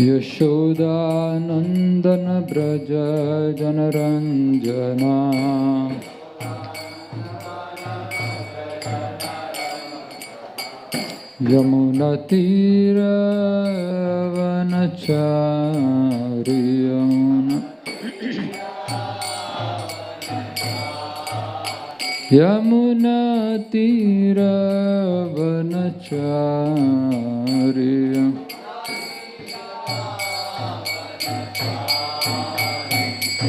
यशोदानंदन ब्रज जनरंजना यमुनतीरवनचारि यमुनतीरवनचारि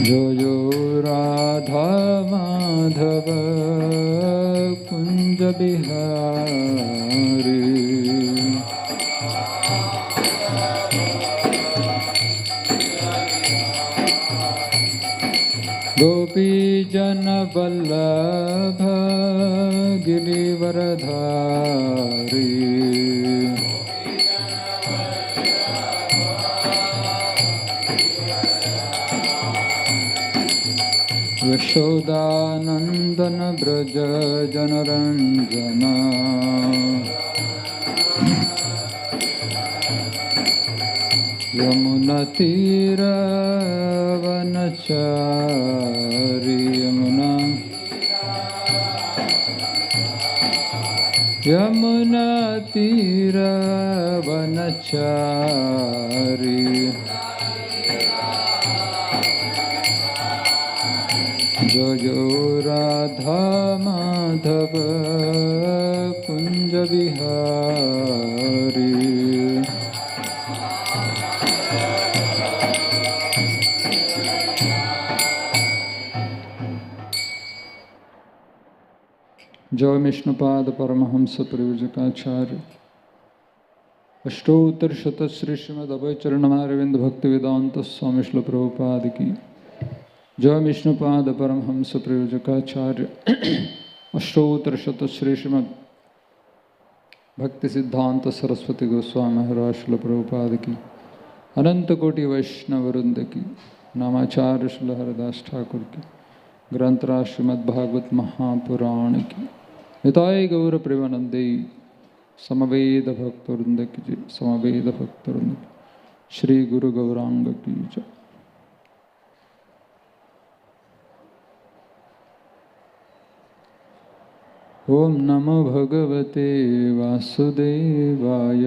जो जो राधा माधव कुंज बिहारी गोपी जन वल्लभ गिरिवरधारी यशोदानंदन ब्रज जनरंजना यमुनतीरवनचारि यमुनतीरवनचारि जो जो राधा माधव कुंज बिहारी जय विष्णुपाद परमहंस प्रयोजकाचार्य अष्टोत्तर शत श्री श्रीमद अभय चरणमारविंद भक्ति वेदांत स्वामी श्रील प्रभुपाद की जय विष्णुपाद परमहंस प्रयोजकाचार्य अष्टोत्तर शत श्री श्रीमद भक्ति सिद्धांत सरस्वती गोस्वामी महाराज श्रील प्रभुपाद की अनंत कोटि वैष्णव वृंद की नामाचार्य श्रीला हरिदास ठाकुर की ग्रंथराज श्रीमद् भागवत महापुराण की निताय गौर प्रेमानंदे समवेद भक्तवृंद की जय समवेद भक्तवृंद श्री गुरु गौरांग की जय। ओम नमो भगवते वासुदेवाय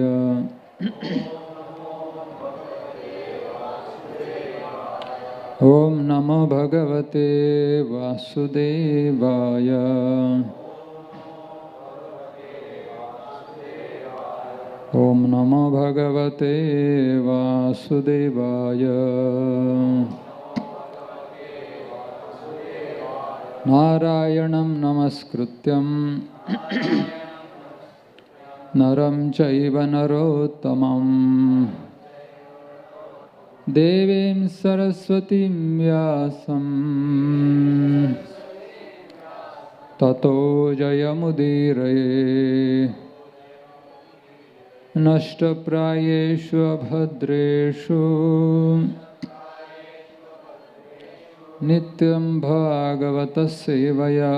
ओम नमो भगवते वासुदेवाय ओम नमो भगवते वासुदेवाय नारायणं नमस्कृत्यं नरं चैव नरोत्तमं देवीं सरस्वतीं व्यासं ततो जयमुदीरये नष्टप्रायेषु अभद्रेषु नित्यं भागवत सेवया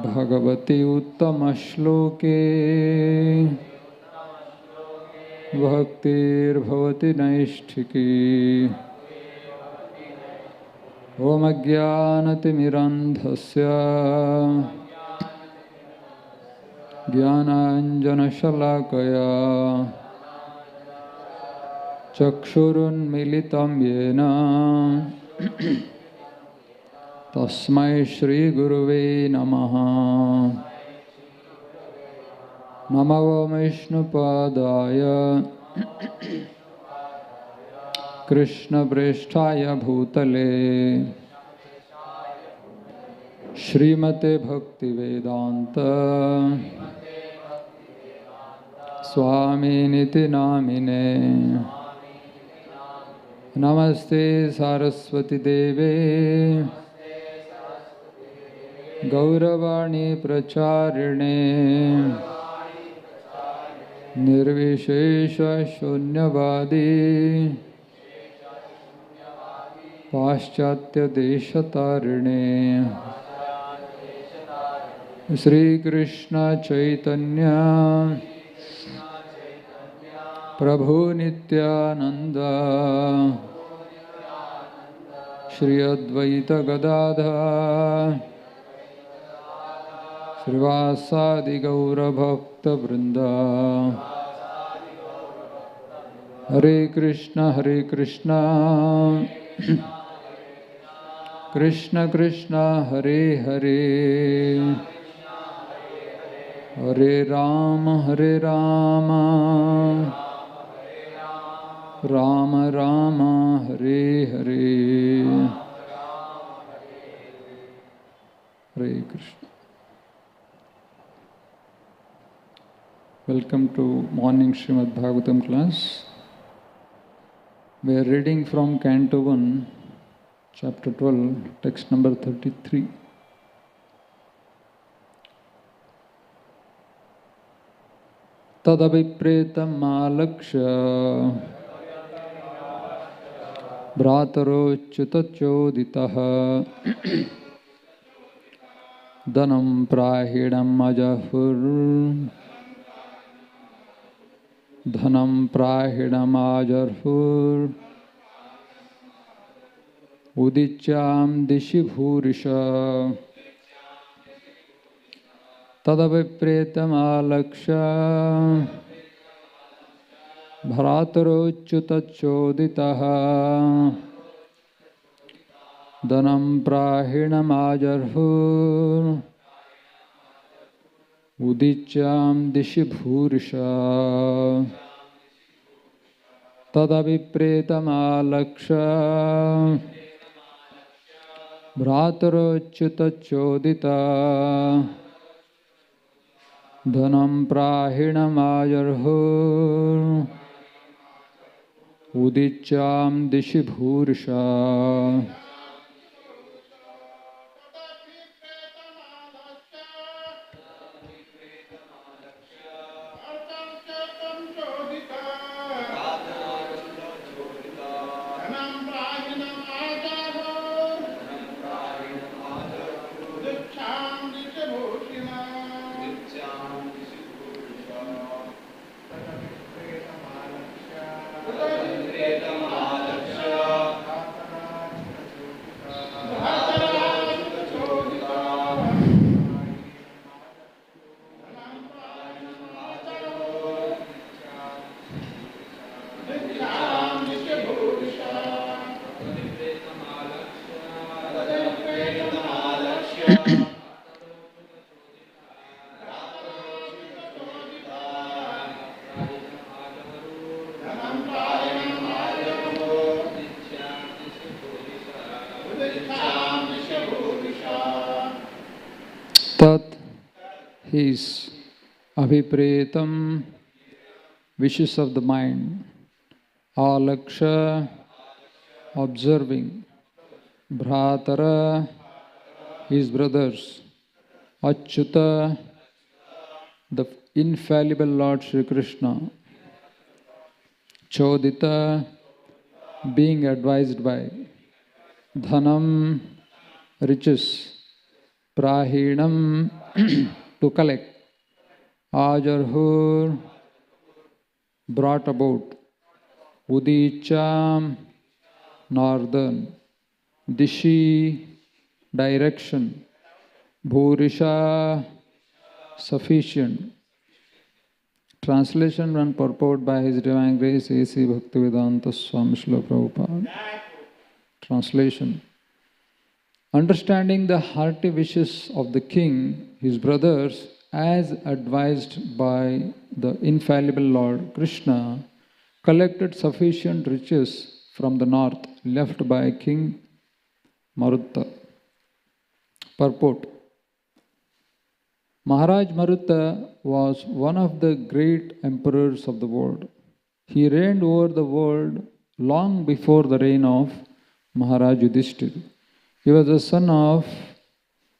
भगवती उत्तम श्लोके भक्तिर्भवति नैष्ठिकी ओम अज्ञानतिमिरन्धस्य ज्ञानाञ्जनशलाकया चक्षुरुन्मीलितं येन तस्मै श्रीगुरुवे नमः। नमो विष्णुपादाय कृष्णप्रेष्ठाय भूतले श्रीमते भक्तिवेदांत स्वामिनिति नामिने नमस्ते सरस्वती देवे गौरवाणी प्रचारिणे निर्विशेष शून्यवादी पाश्चात्य देशतारिणे Shri Krishna Chaitanya Prabhu Nityananda Shri Advaita Gadadha Srivasadi Gaura Bhakta Vrinda Hare Krishna Krishna Krishna Hare Hare Hare Rama Rama Rama Hare Hare Hare Krishna. Welcome to morning Srimad Bhagavatam class. We are reading from Canto 1, Chapter 12, text number 33. Tadavipretam alaksha Bhrataro chutachoditaha Dhanam prahidam ajahur Dhanam prahidam ajarhur Udicham dishi bhurisha Tadavipretam alaksha Bharataro chutachoditaha Dhanam prahidam ajarhur Udicham dishi bhurisha Tadavipretam alaksha Bhrataro chutachodita Dhanam prahidam ajarhur Udicham dishi bhurisha Tat his abhipretam wishes of the mind, alaksha observing, bhratara his brothers, achyuta the infallible Lord Shri Krishna, chodita being advised by, dhanam riches, prahinam to collect, ajarhur brought about, udicham northern, dishi direction, bhurisha sufficient. Translation and purport by His Divine Grace A.C. Bhaktivedanta Swami Srila Prabhupada. Translation. Understanding the hearty wishes of the king, his brothers, as advised by the infallible Lord Krishna, collected sufficient riches from the north left by King Marutta. Purport. Maharaj Marutta was one of the great emperors of the world. He reigned over the world long before the reign of Maharaj Yudhishthira. He was the son of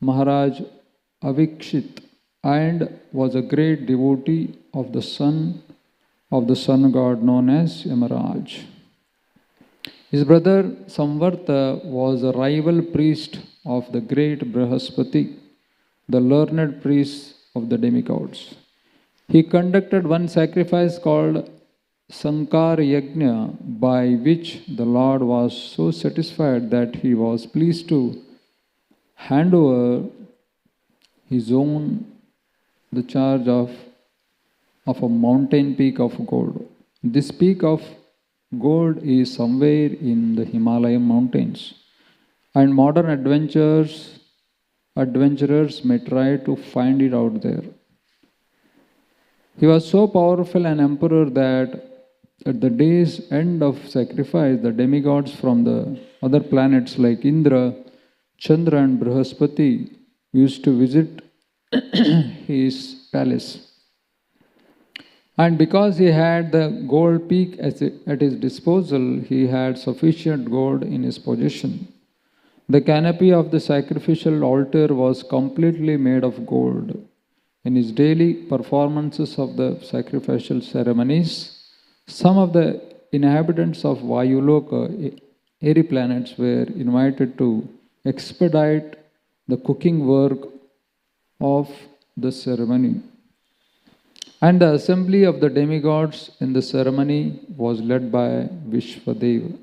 Maharaj Avikshit and was a great devotee of the sun god known as Yamaraj. His brother Samvarta was a rival priest of the great Brihaspati, the learned priest of the demigods. He conducted one sacrifice called Sankara Yajna, by which the Lord was so satisfied that he was pleased to hand over his own the charge of a mountain peak of gold. This peak of gold is somewhere in the Himalayan mountains, and modern adventurers may try to find it out there. He was so powerful an emperor that at the day's end of sacrifice, the demigods from the other planets like Indra, Chandra, and Brihaspati used to visit his palace. And because he had the gold peak at his disposal, he had sufficient gold in his possession. The canopy of the sacrificial altar was completely made of gold. In his daily performances of the sacrificial ceremonies, some of the inhabitants of Vayuloka, airy planets, were invited to expedite the cooking work of the ceremony. And the assembly of the demigods in the ceremony was led by Vishwadeva.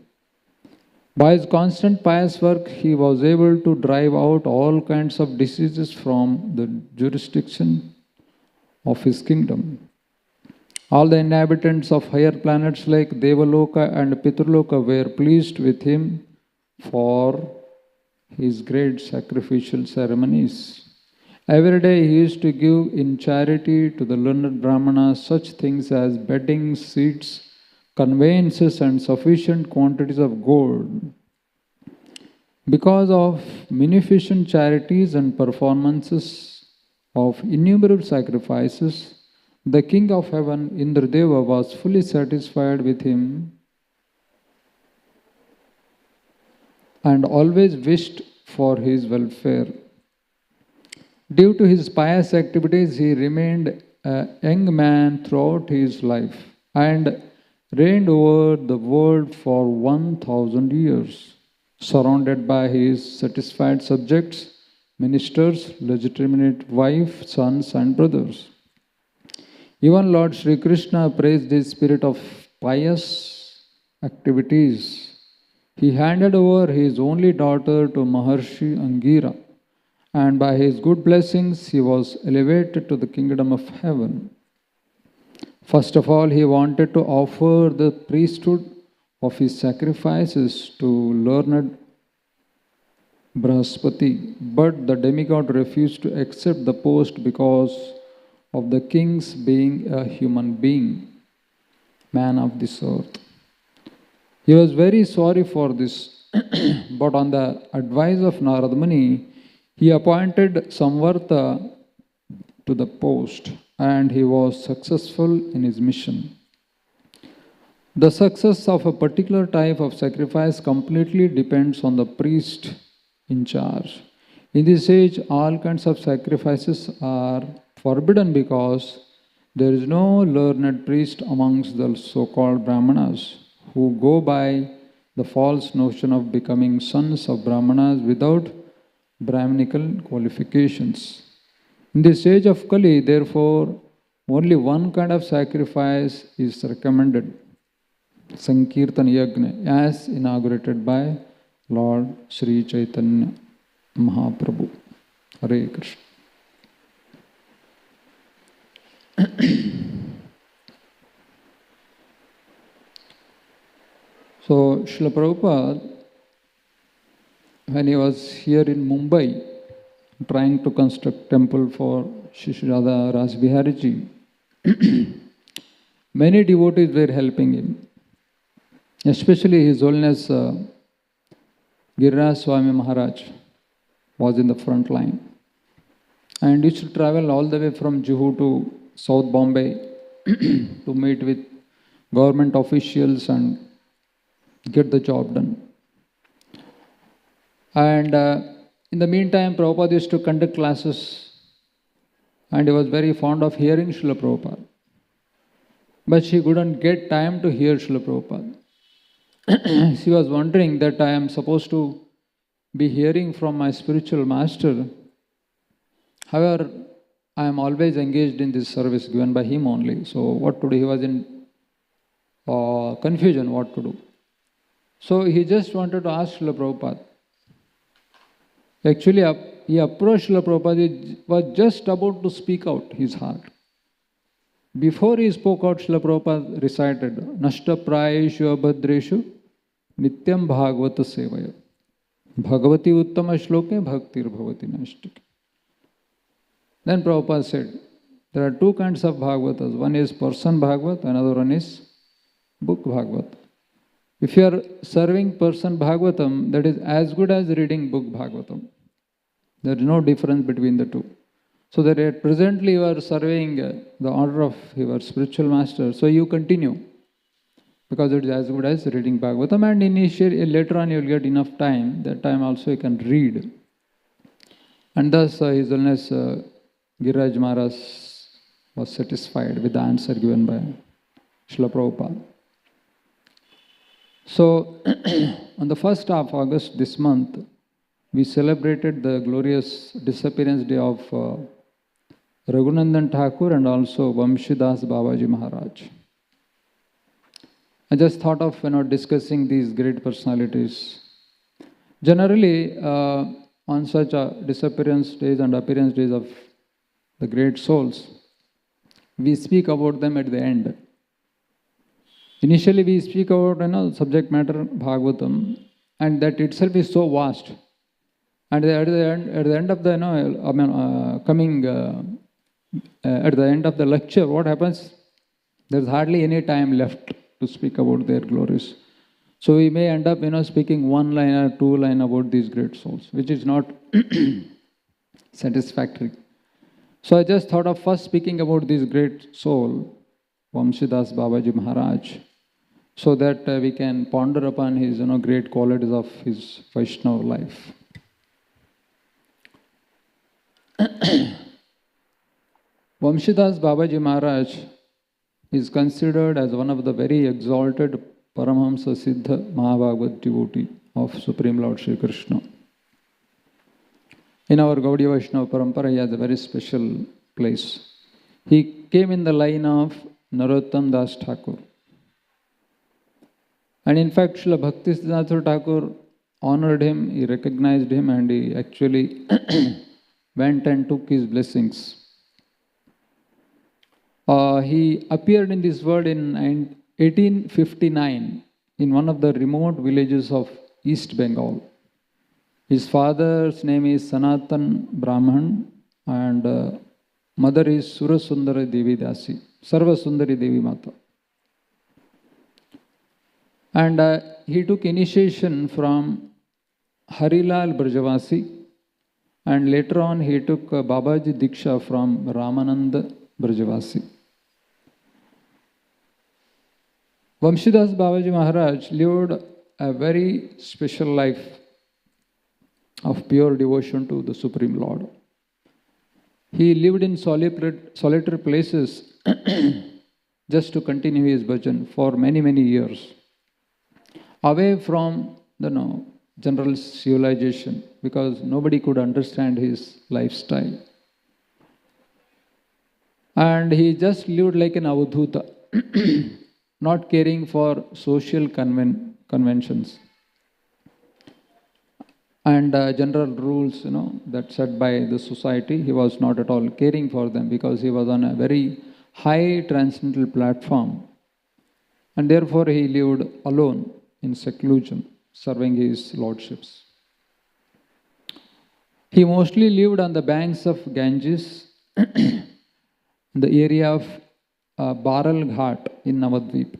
By his constant pious work, he was able to drive out all kinds of diseases from the jurisdiction of his kingdom. All the inhabitants of higher planets like Devaloka and Pitraloka were pleased with him for his great sacrificial ceremonies. Every day he used to give in charity to the learned Brahmanas such things as bedding, seats, conveyances, and sufficient quantities of gold. Because of munificent charities and performances of innumerable sacrifices, the king of heaven, Indradeva, was fully satisfied with him and always wished for his welfare. Due to his pious activities, he remained a young man throughout his life and reigned over the world for 1,000 years, surrounded by his satisfied subjects, ministers, legitimate wife, sons, and brothers. Even Lord Sri Krishna praised his spirit of pious activities. He handed over his only daughter to Maharshi Angira, and by his good blessings he was elevated to the kingdom of heaven. First of all, he wanted to offer the priesthood of his sacrifices to learned Brihaspati, but the demigod refused to accept the post because of the king's being a human being, man of this earth. He was very sorry for this, but on the advice of Narad Muni, he appointed Samvarta to the post, and he was successful in his mission. The success of a particular type of sacrifice completely depends on the priest in charge. In this age, all kinds of sacrifices are forbidden because there is no learned priest amongst the so-called Brahmanas who go by the false notion of becoming sons of Brahmanas without Brahminical qualifications. In this age of Kali, therefore, only one kind of sacrifice is recommended, Sankirtan Yajna, as inaugurated by Lord Sri Chaitanya Mahaprabhu. Hare Krishna. So, Srila Prabhupada, when he was here in Mumbai, trying to construct temple for Shri Radha Rasbihariji, many devotees were helping him. Especially His Holiness Giriraj Swami Maharaj was in the front line. And used to travel all the way from Juhu to South Bombay to meet with government officials and get the job done. And in the meantime, Prabhupada used to conduct classes, and he was very fond of hearing Srila Prabhupada. But she couldn't get time to hear Srila Prabhupada. She was wondering that I am supposed to be hearing from my spiritual master. However, I am always engaged in this service given by him only. So what to do? He was in confusion what to do. So he just wanted to ask Srila Prabhupada. Actually, he approached Srila Prabhupada, he was just about to speak out his heart. Before he spoke out, Srila Prabhupada recited, Nashta prayeshu abhadreshu nityam bhagavata sevaya. Bhagavati uttama shloke bhaktir bhavati nashtike. Then Prabhupada said, there are two kinds of Bhagavatas. One is person Bhagavat, another one is book Bhagavat. If you are serving person Bhagavatam, that is as good as reading book Bhagavatam. There is no difference between the two. So that presently you are serving the order of your spiritual master, so you continue. Because it is as good as reading Bhagavatam, and initially, later on you will get enough time, that time also you can read. And thus His Holiness Giriraj Maharaj was satisfied with the answer given by Srila Prabhupada. So, on the 1st of August this month, we celebrated the glorious disappearance day of Raghunandan Thakur and also Vamshidas Babaji Maharaj. I just thought of discussing these great personalities. Generally, on such disappearance days and appearance days of the great souls, we speak about them at the end. Initially, we speak about subject matter Bhagavatam, and that itself is so vast. And at the end of the at the end of the lecture, what happens? There's hardly any time left to speak about their glories. So we may end up speaking one line or two line about these great souls, which is not satisfactory. So I just thought of first speaking about this great soul, Vamshidas Babaji Maharaj, so that we can ponder upon his great qualities of his Vaishnava life. Vamshidas Babaji Maharaj is considered as one of the very exalted Paramahamsa Siddha Mahabhagavat devotee of Supreme Lord Sri Krishna. In our Gaudiya Vaishnava Parampara, he has a very special place. He came in the line of Narottam Das Thakur. And in fact, Srila Bhaktisiddhanta Thakur honored him, he recognized him, and he actually went and took his blessings. He appeared in this world in 1859 in one of the remote villages of East Bengal. His father's name is Sanatan Brahman and mother is Surasundara Devi Dasi, Sarvasundari Devi Mata. And he took initiation from Harilal Brajavasi, and later on he took Babaji Diksha from Ramananda Brajavasi. Vamshidas Babaji Maharaj lived a very special life of pure devotion to the Supreme Lord. He lived in solitary places just to continue his bhajan for many, many years, away from the general civilization, because nobody could understand his lifestyle. And he just lived like an avadhuta, not caring for social conventions and general rules, that set by the society. He was not at all caring for them, because he was on a very high transcendental platform, and therefore he lived alone in seclusion, serving his lordships. He mostly lived on the banks of Ganges, in the area of Baral Ghat in Navadvip.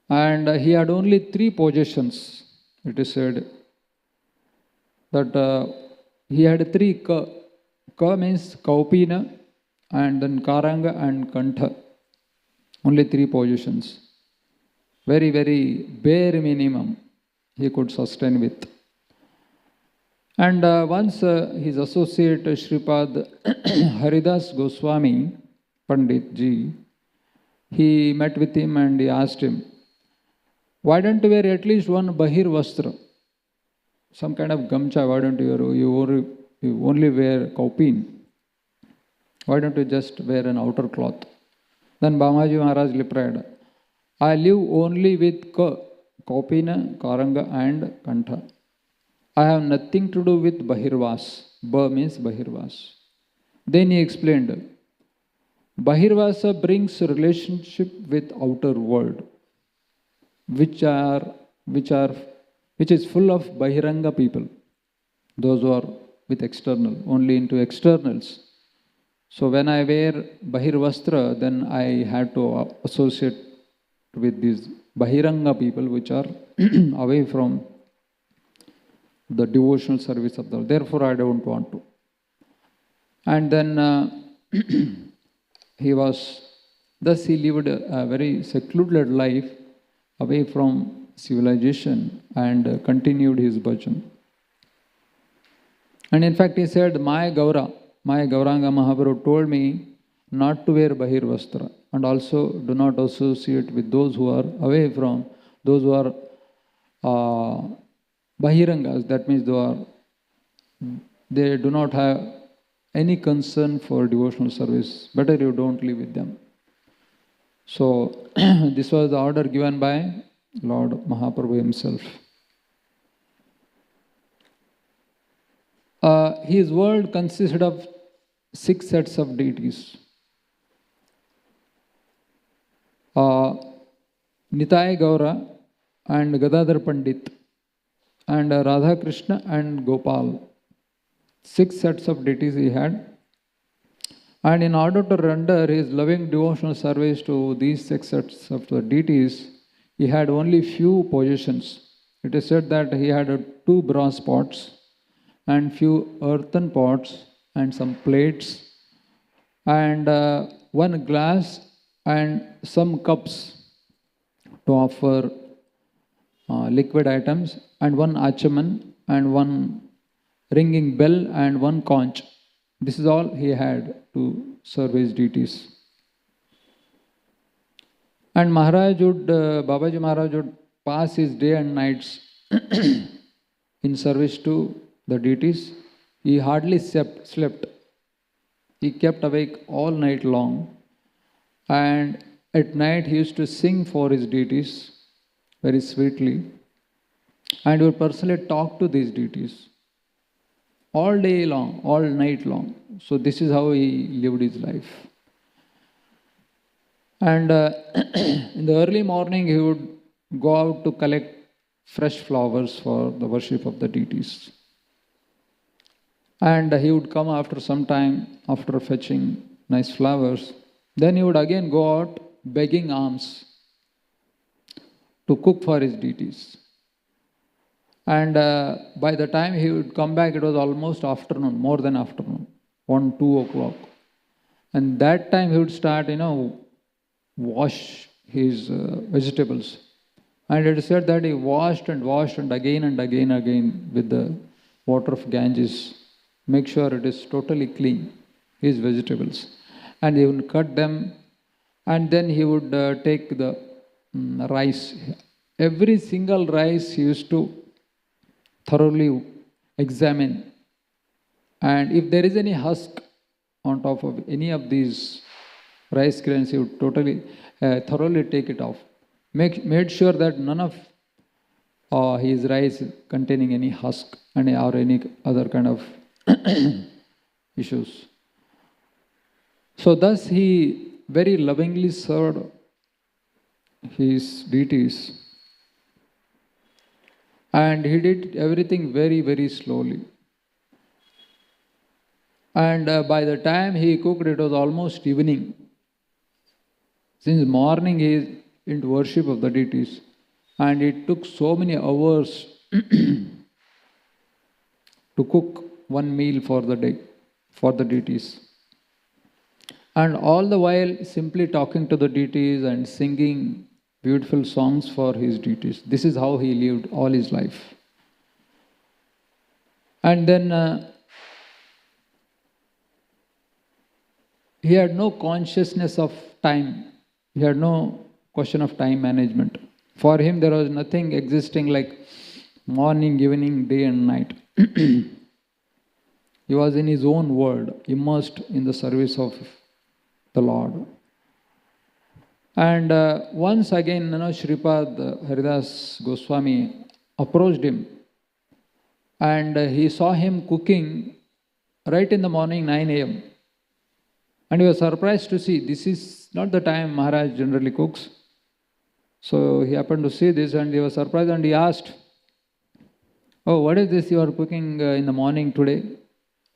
And he had only 3 possessions. It is said that he had 3 ka. Ka means Kaupina, and then Karanga and Kantha. Only 3 possessions. Very, very bare minimum he could sustain with. And once his associate Sripad Haridas Goswami Pandit Ji, he met with him and he asked him, why don't you wear at least one Bahir Vastra? Some kind of gamcha, why don't you wear? You only wear kaupin. Why don't you just wear an outer cloth? Then Bamaji Maharaj replied, I live only with Kopina, Karanga and Kantha. I have nothing to do with Bahirvas. Ba means Bahirvas. Then he explained, Bahirvasa brings relationship with outer world, which are which are which is full of Bahiranga people, those who are with external, only into externals. So when I wear Bahirvastra, then I had to associate with these Bahiranga people which are away from the devotional service of the Lord. Therefore, I don't want to. And then he lived a very secluded life away from civilization and continued his bhajan. And in fact, he said, my Gauranga Mahaprabhu told me not to wear Bahirvastra and also do not associate with those who are away from, those who are Bahirangas, that means they do not have any concern for devotional service. Better you don't live with them. So, this was the order given by Lord Mahaprabhu himself. His world consisted of 6 sets of deities. Nitai Gaura and Gadadhar Pandit and Radha Krishna and Gopal. 6 sets of deities he had. And in order to render his loving devotional service to these 6 sets of the deities, he had only few possessions. It is said that he had 2 brass pots and few earthen pots and some plates and 1 glass and some cups to offer liquid items and 1 achaman and 1 ringing bell and 1 conch. This is all he had to serve his deities. And Babaji Maharaj would pass his day and nights in service to the deities. He hardly slept. He kept awake all night long. And at night he used to sing for his deities very sweetly. And would personally talk to these deities all day long, all night long. So this is how he lived his life. And in the early morning he would go out to collect fresh flowers for the worship of the deities. And he would come after some time, after fetching nice flowers. Then he would again go out begging alms to cook for his deities. And by the time he would come back, it was almost afternoon, more than afternoon, 1, 2 o'clock. And that time he would start, wash his vegetables. And it is said that he washed and again with the water of Ganges. Make sure it is totally clean, his vegetables. And he would cut them, and then he would take the rice. Every single rice he used to thoroughly examine. And if there is any husk on top of any of these rice grains, he would thoroughly take it off. Made sure that none of his rice containing any husk or any other kind of issues. So thus he very lovingly served his deities. And he did everything very, very slowly. And by the time he cooked, it was almost evening. Since morning he is into worship of the deities. And it took so many hours to cook one meal for the day, for the deities. And all the while simply talking to the deities and singing beautiful songs for his deities. This is how he lived all his life. And then he had no consciousness of time. He had no question of time management. For him, there was nothing existing like morning, evening, day and night. He was in his own world, immersed in the service of the Lord. And once again, Sripad Haridas Goswami approached him, and he saw him cooking right in the morning, 9 a.m. And he was surprised to see this is not the time Maharaj generally cooks. So he happened to see this and he was surprised and he asked, "Oh, what is this you are cooking in the morning today?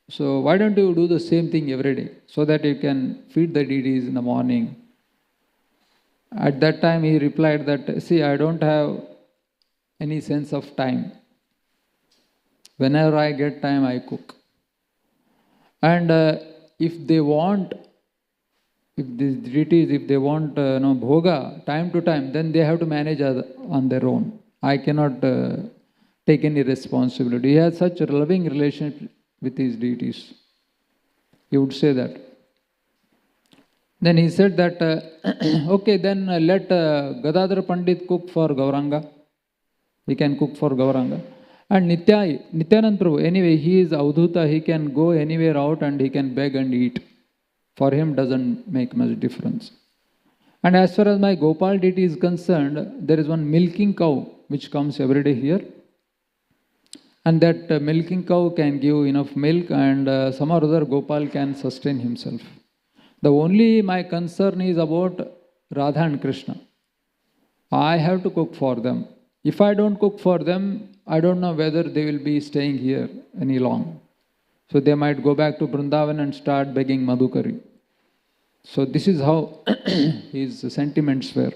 So why don't you do the same thing every day so that you can feed the deities in the morning?" At that time he replied that, "See, I don't have any sense of time. Whenever I get time, I cook. And if they want, if these deities, if they want bhoga time to time, then they have to manage on their own. I cannot take any responsibility." He has such a loving relationship with his deities. He would say that. Then he said that, okay, then let Gadadhar Pandit cook for Gauranga. He can cook for Gauranga. And Nityanand Prabhu, anyway, he is Avdhuta, he can go anywhere out and he can beg and eat. For him doesn't make much difference. And as far as my Gopal deity is concerned, there is one milking cow which comes every day here. And that milking cow can give enough milk and some or other Gopal can sustain himself. The only my concern is about Radha and Krishna. I have to cook for them. If I don't cook for them, I don't know whether they will be staying here any long. So they might go back to Vrindavan and start begging Madhukari. So this is how his sentiments were.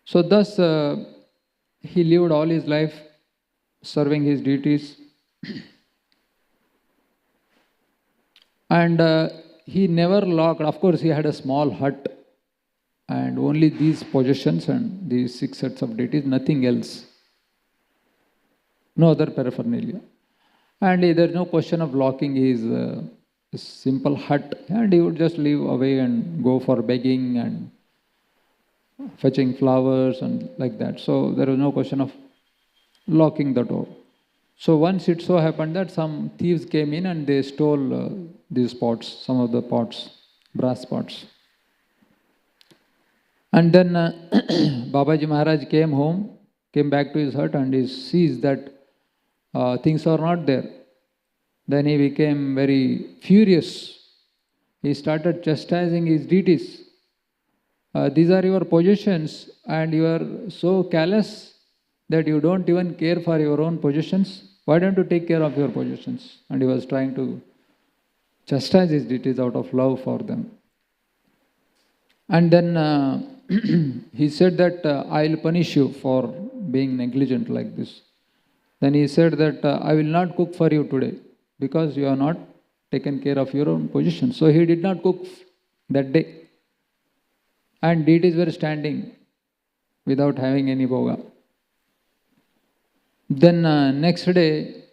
So thus he lived all his life serving his deities. And he never locked. Of course, he had a small hut and only these possessions and these 6 sets of deities, nothing else. No other paraphernalia. And there is no question of locking his simple hut, and he would just live away and go for begging and fetching flowers and like that. So there was no question of locking the door. So once it so happened that some thieves came in and they stole these pots, some of the pots, brass pots. And then Babaji Maharaj came home, came back to his hut and he sees that things are not there. Then he became very furious. He started chastising his deities. These are your possessions and you are so callous that you don't even care for your own possessions. Why don't you take care of your possessions? And he was trying to chastise his deities out of love for them. And then he said that I will punish you for being negligent like this. Then he said that I will not cook for you today because you have not taken care of your own position. So he did not cook that day. And deities were standing without having any bhoga. Then next day,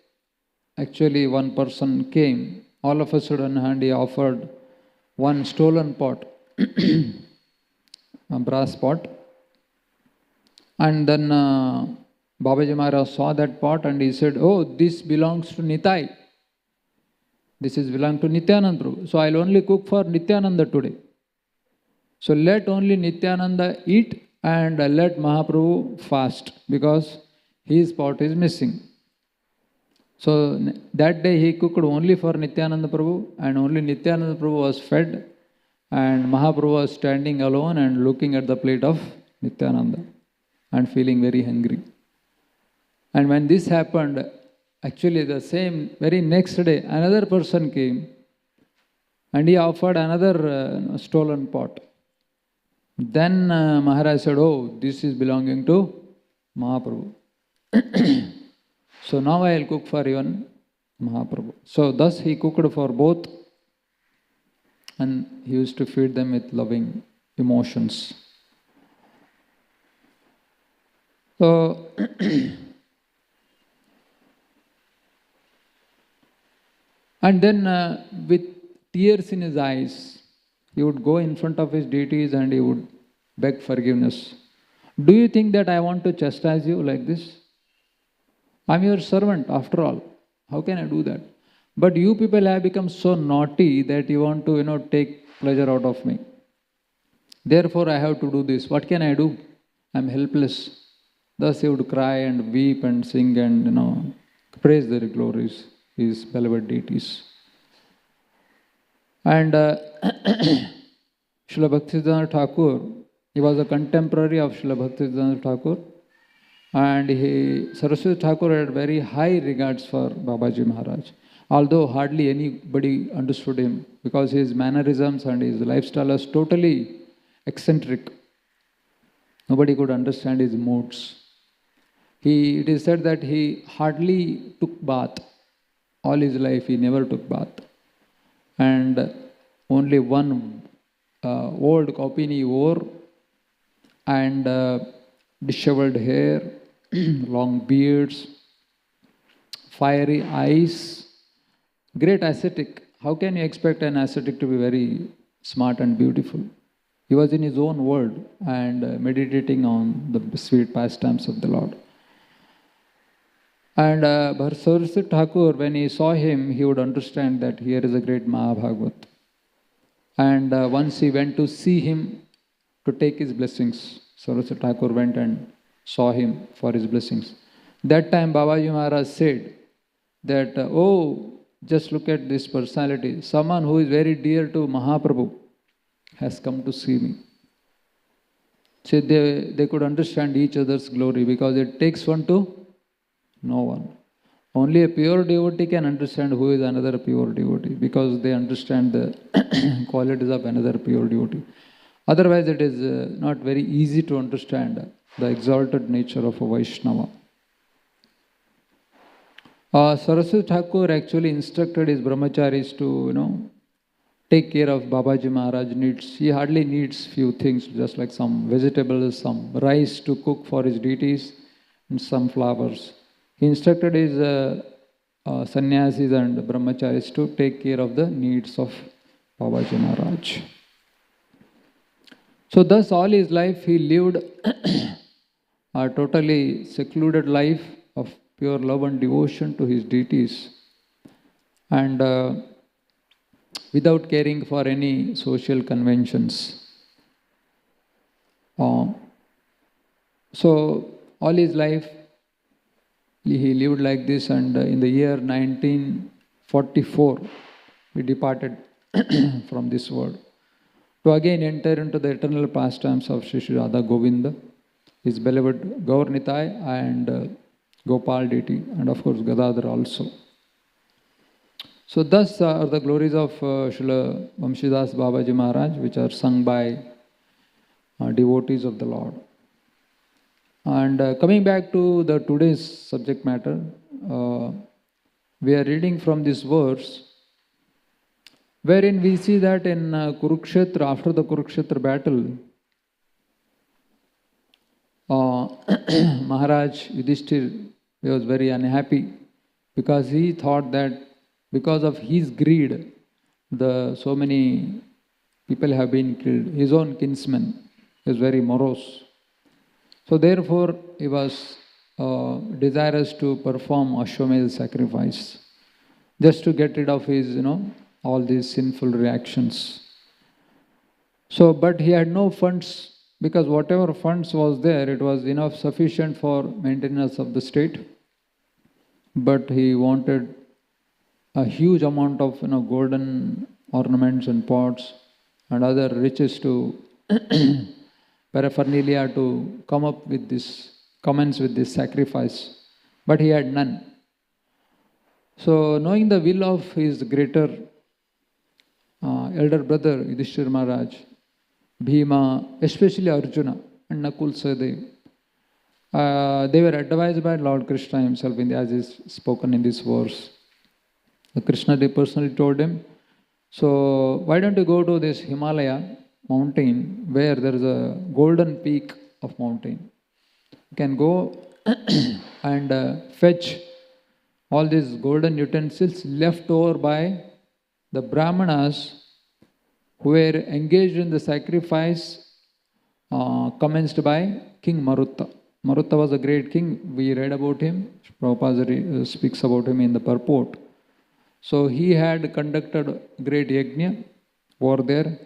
actually one person came, all of a sudden, and he offered one stolen pot, a brass pot. And then Babaji Maharaj saw that pot and he said, "Oh, this belongs to Nitai. This is belong to Nityananda Prabhu. So I'll only cook for Nityananda today. So let only Nityananda eat and let Mahaprabhu fast because his pot is missing." So that day he cooked only for Nityananda Prabhu and only Nityananda Prabhu was fed and Mahaprabhu was standing alone and looking at the plate of Nityananda and feeling very hungry. And when this happened, actually the same very next day another person came and he offered another stolen pot. Then Maharaj said, "Oh, this is belonging to Mahaprabhu." So now I will cook for even Mahaprabhu. So thus he cooked for both and he used to feed them with loving emotions. So and then with tears in his eyes, he would go in front of his deities and he would beg forgiveness. "Do you think that I want to chastise you like this? I'm your servant after all. How can I do that? But you people have become so naughty that you want to, take pleasure out of me. Therefore I have to do this. What can I do? I am helpless. Thus he would cry and weep and sing and praise their glories, his beloved deities. And Srila Bhaktisiddhanta Thakur, he was a contemporary of Srila Bhaktisiddhanta Thakur, and Saraswati Thakur had very high regards for Babaji Maharaj, although hardly anybody understood him because his mannerisms and his lifestyle was totally eccentric. Nobody could understand his moods. It is said that he hardly took bath. All his life he never took bath. And only one old copy he wore, and disheveled hair, long beards, fiery eyes, great ascetic. How can you expect an ascetic to be very smart and beautiful? He was in his own world and meditating on the sweet pastimes of the Lord. And Saraswati Thakur, when he saw him, he would understand that here is a great Mahabhagavat. And once he went to see him to take his blessings, Saraswati Thakur went and saw him for his blessings. That time Babaji Maharaj said that, oh, just look at this personality. Someone who is very dear to Mahaprabhu has come to see me. So they could understand each other's glory because it takes one to know one. Only a pure devotee can understand who is another pure devotee because they understand the qualities of another pure devotee. Otherwise, it is not very easy to understand the exalted nature of a Vaishnava. Saraswati Thakur actually instructed his brahmacharis to, take care of Babaji Maharaj needs. He hardly needs few things, just like some vegetables, some rice to cook for his deities, and some flowers. He instructed his sannyasis and brahmacharis to take care of the needs of Babaji Maharaj. So thus all his life he lived a totally secluded life of pure love and devotion to his deities, and without caring for any social conventions. So all his life he lived like this, and in the year 1944 he departed from this world to again enter into the eternal pastimes of Sri Radha Govinda, his beloved Gaur Nitai and Gopal deity, and of course Gadadhar also. So thus are the glories of Srila Vamshidas Babaji Maharaj, which are sung by devotees of the Lord. And coming back to the today's subject matter, we are reading from this verse, wherein we see that in Kurukshetra, after the Kurukshetra battle, Maharaj Yudhishthir, he was very unhappy because he thought that because of his greed, so many people have been killed. His own kinsman is very morose. So therefore, he was desirous to perform Ashwamedha sacrifice, just to get rid of his, all these sinful reactions. So, but he had no funds, because whatever funds was there, it was enough sufficient for maintenance of the state. But he wanted a huge amount of golden ornaments and pots and other riches to paraphernalia to commence with this sacrifice. But he had none. So knowing the will of his greater elder brother Yudhishthira Maharaj, Bhima, especially Arjuna and Nakul Sahadev, they were advised by Lord Krishna himself, as is spoken in this verse. Krishna personally told him, so why don't you go to this Himalaya mountain where there is a golden peak of mountain. You can go and fetch all these golden utensils left over by the Brahmanas who were engaged in the sacrifice commenced by King Marutta. Marutta was a great king. We read about him. Prabhupada speaks about him in the purport. So he had conducted great yajna over there,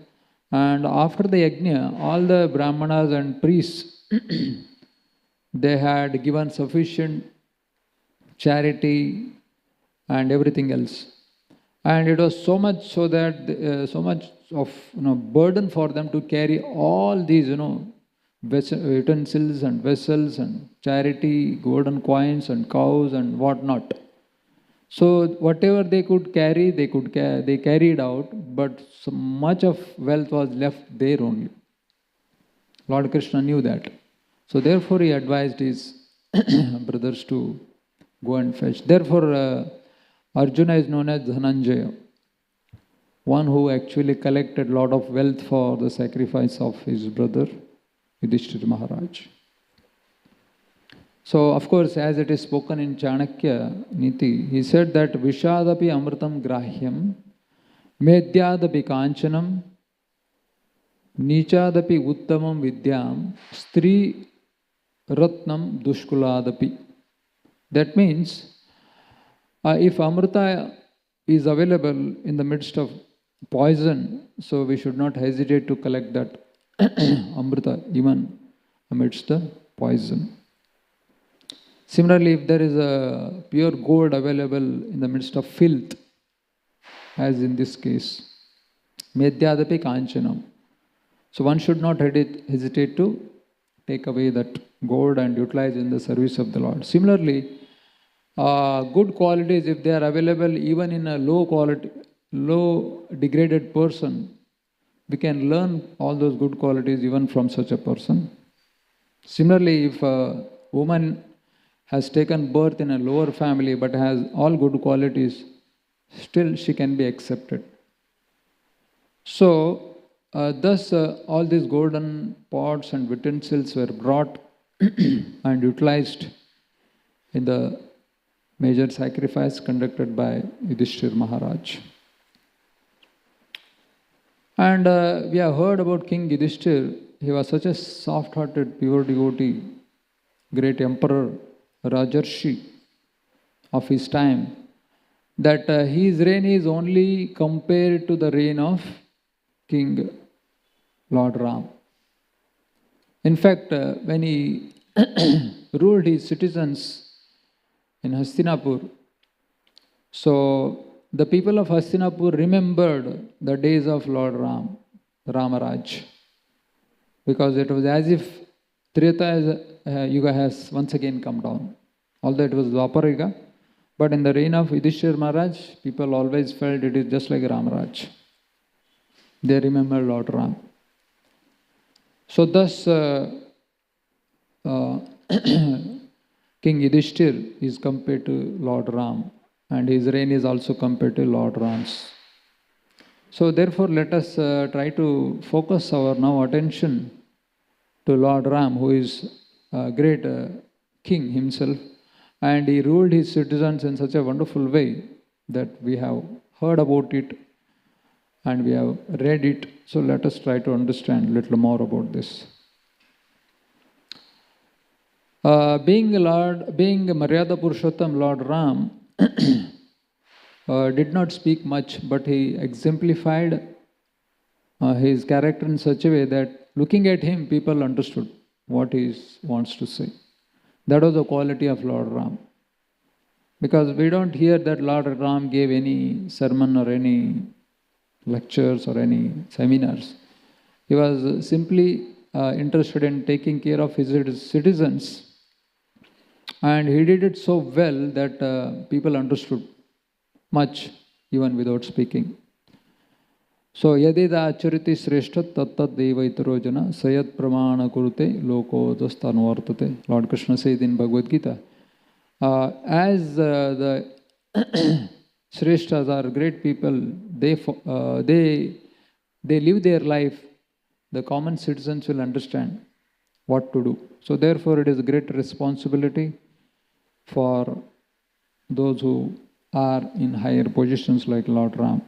And after the yajna, all the brahmanas and priests, they had given sufficient charity and everything else. And it was so much so that so much of burden for them to carry all these utensils and vessels and charity, golden coins and cows and whatnot. So whatever they could carry, they carried out, but so much of wealth was left there only. Lord Krishna knew that. So therefore he advised his brothers to go and fetch. Therefore Arjuna is known as Dhananjaya, one who actually collected a lot of wealth for the sacrifice of his brother Yudhishthira Maharaj. So, of course, as it is spoken in Chanakya Niti, he said that Vishadapi Amritam Grahyam, Medyadapi Kanchanam, Nichadapi Uttamam Vidyam, Stri Ratnam Dushkuladapi. That means, if Amrita is available in the midst of poison, so we should not hesitate to collect that Amrita even amidst the poison. Similarly, if there is a pure gold available in the midst of filth, as in this case, Medyadapi Kanchanam. So one should not hesitate to take away that gold and utilize in the service of the Lord. Similarly, good qualities, if they are available even in a low degraded person, we can learn all those good qualities even from such a person. Similarly, if a woman has taken birth in a lower family but has all good qualities, still she can be accepted. So, thus all these golden pots and utensils were brought and utilized in the major sacrifice conducted by Yudhishthira Maharaj. And we have heard about King Yudhishthira. He was such a soft-hearted, pure devotee, great emperor, Rajarshi of his time, that his reign is only compared to the reign of King Lord Ram. In fact, when he ruled his citizens in Hastinapur, so the people of Hastinapur remembered the days of Lord Ram, Ramaraj, because it was as if Treta Yuga has once again come down. Although it was Dwapara Yuga, but in the reign of Yudhishthira Maharaj, people always felt it is just like Ramaraj. They remember Lord Ram. So thus, King Yudhishthira is compared to Lord Ram, and his reign is also compared to Lord Ram's. So therefore, let us try to focus our now attention to Lord Ram, who is a great king himself, and he ruled his citizens in such a wonderful way that we have heard about it and we have read it. So let us try to understand a little more about this. Being Maryada Purushottam, Lord Ram did not speak much, but he exemplified his character in such a way that looking at him, people understood what he wants to say. That was the quality of Lord Ram. Because we don't hear that Lord Ram gave any sermon or any lectures or any seminars. He was simply interested in taking care of his citizens. And he did it so well that people understood much even without speaking. So, yadida achariti sreshtat tattat deva itarojana sayat pramana kurute loko dastanvartate. Lord Krishna said in Bhagavad Gita, as the Sreshtas are great people, they live their life, the common citizens will understand what to do. So therefore it is a great responsibility for those who are in higher positions like Lord Ram.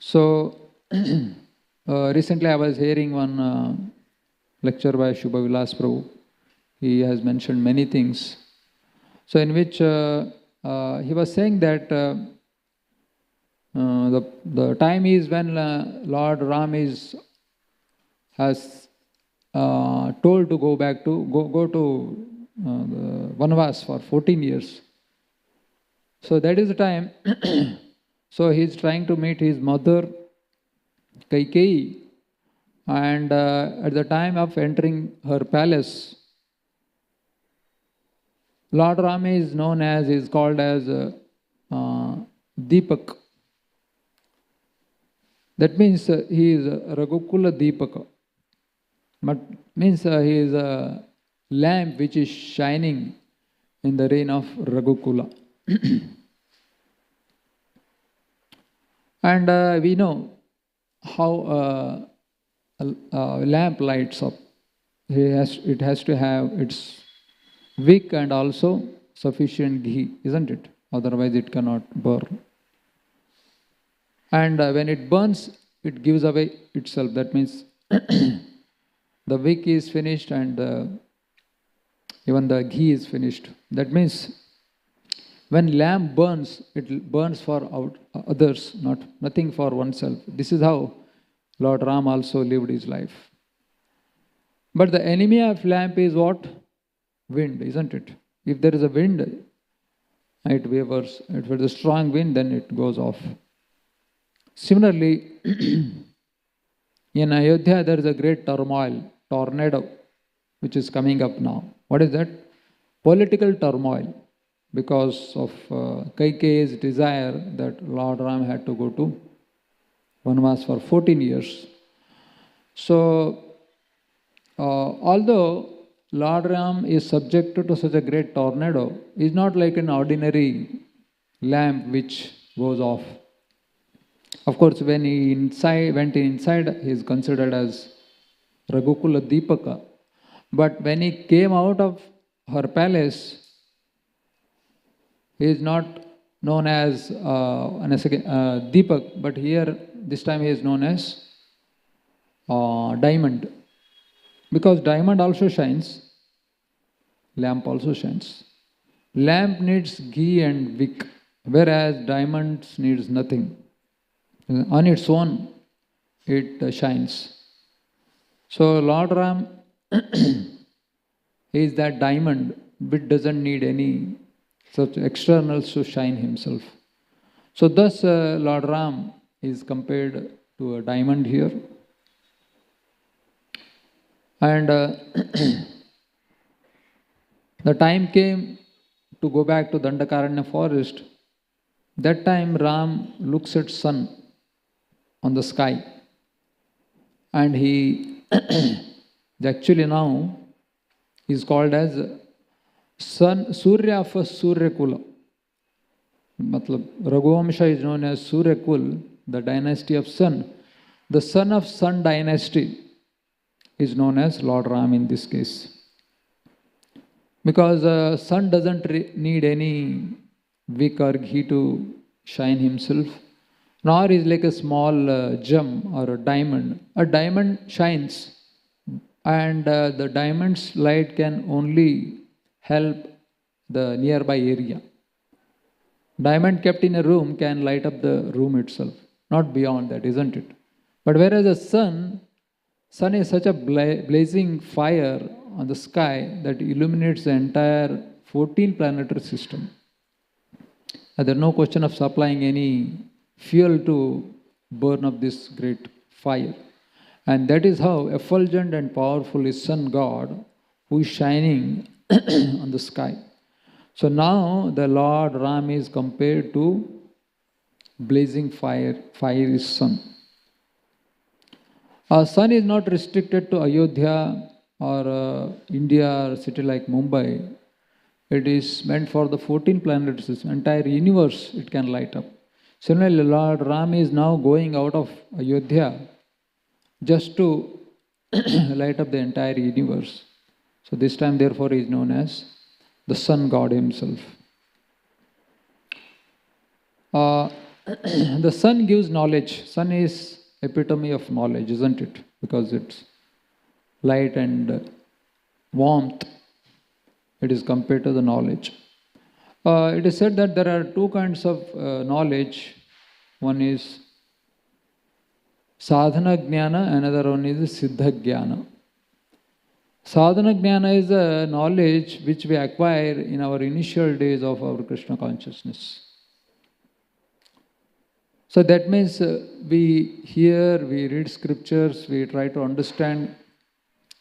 So recently I was hearing one lecture by Shubha Vilas Prabhu. He has mentioned many things. So in which he was saying that The time is when Lord Ram has told to go to the Vanvas for 14 years. So that is the time. So he is trying to meet his mother Kaikeyi, and at the time of entering her palace, Lord Ram is called as Deepak. That means he is Raghukula Deepaka. But means he is a lamp which is shining in the reign of Raghukula. And we know how a lamp lights up. It has to have its wick and also sufficient ghee, isn't it? Otherwise it cannot burn. And when it burns, it gives away itself. That means the wick is finished and even the ghee is finished. That means when lamp burns, it burns for others, nothing for oneself. This is how Lord Ram also lived his life. But the enemy of lamp is what? Wind, isn't it? If there is a wind, it wavers. If there is a strong wind, then it goes off. Similarly, in Ayodhya, there is a great tornado, which is coming up now. What is that? Political turmoil, because of Kaikeyi's desire that Lord Ram had to go to Vanvas for 14 years. So, although Lord Ram is subjected to such a great tornado, is not like an ordinary lamp which goes off. Of course, when he went inside, he is considered as Raghukula Deepaka. But when he came out of her palace, he is not known as Deepak, but here, this time he is known as Diamond. Because diamond also shines, lamp also shines. Lamp needs ghee and wick, whereas diamond needs nothing. On its own, it shines. So Lord Ram is that diamond which doesn't need any such externals to shine himself. So thus Lord Ram is compared to a diamond here. And the time came to go back to Dandakaranya forest. That time Ram looks at sun on the sky. And he actually now is called as Sun Surya of Suryakula. Matlab, Raghuvamsha is known as Suryakul, the dynasty of sun. The son of Sun dynasty is known as Lord Ram in this case. Because sun doesn't need any wick or ghee to shine himself, nor is like a small gem or a diamond. A diamond shines, and the diamond's light can only help the nearby area. Diamond kept in a room can light up the room itself, not beyond that, isn't it? But whereas the sun is such a blazing fire on the sky that illuminates the entire 14 planetary system. And there is no question of supplying any fuel to burn up this great fire. And that is how effulgent and powerful is sun god who is shining on the sky. So now the Lord Ram is compared to blazing fire is sun. Sun is not restricted to Ayodhya or India or a city like Mumbai. It is meant for the 14 planets, entire universe it can light up. Similarly, Lord Ram is now going out of Ayodhya just to light up the entire universe. So this time therefore he is known as the sun god himself. The sun gives knowledge. Sun is epitome of knowledge, isn't it? Because it's light and warmth. It is compared to the knowledge. It is said that there are two kinds of knowledge. One is sadhana jnana, another one is siddha jnana. Sadhana jnana is a knowledge which we acquire in our initial days of our Krishna consciousness. So that means we hear, we read scriptures, we try to understand,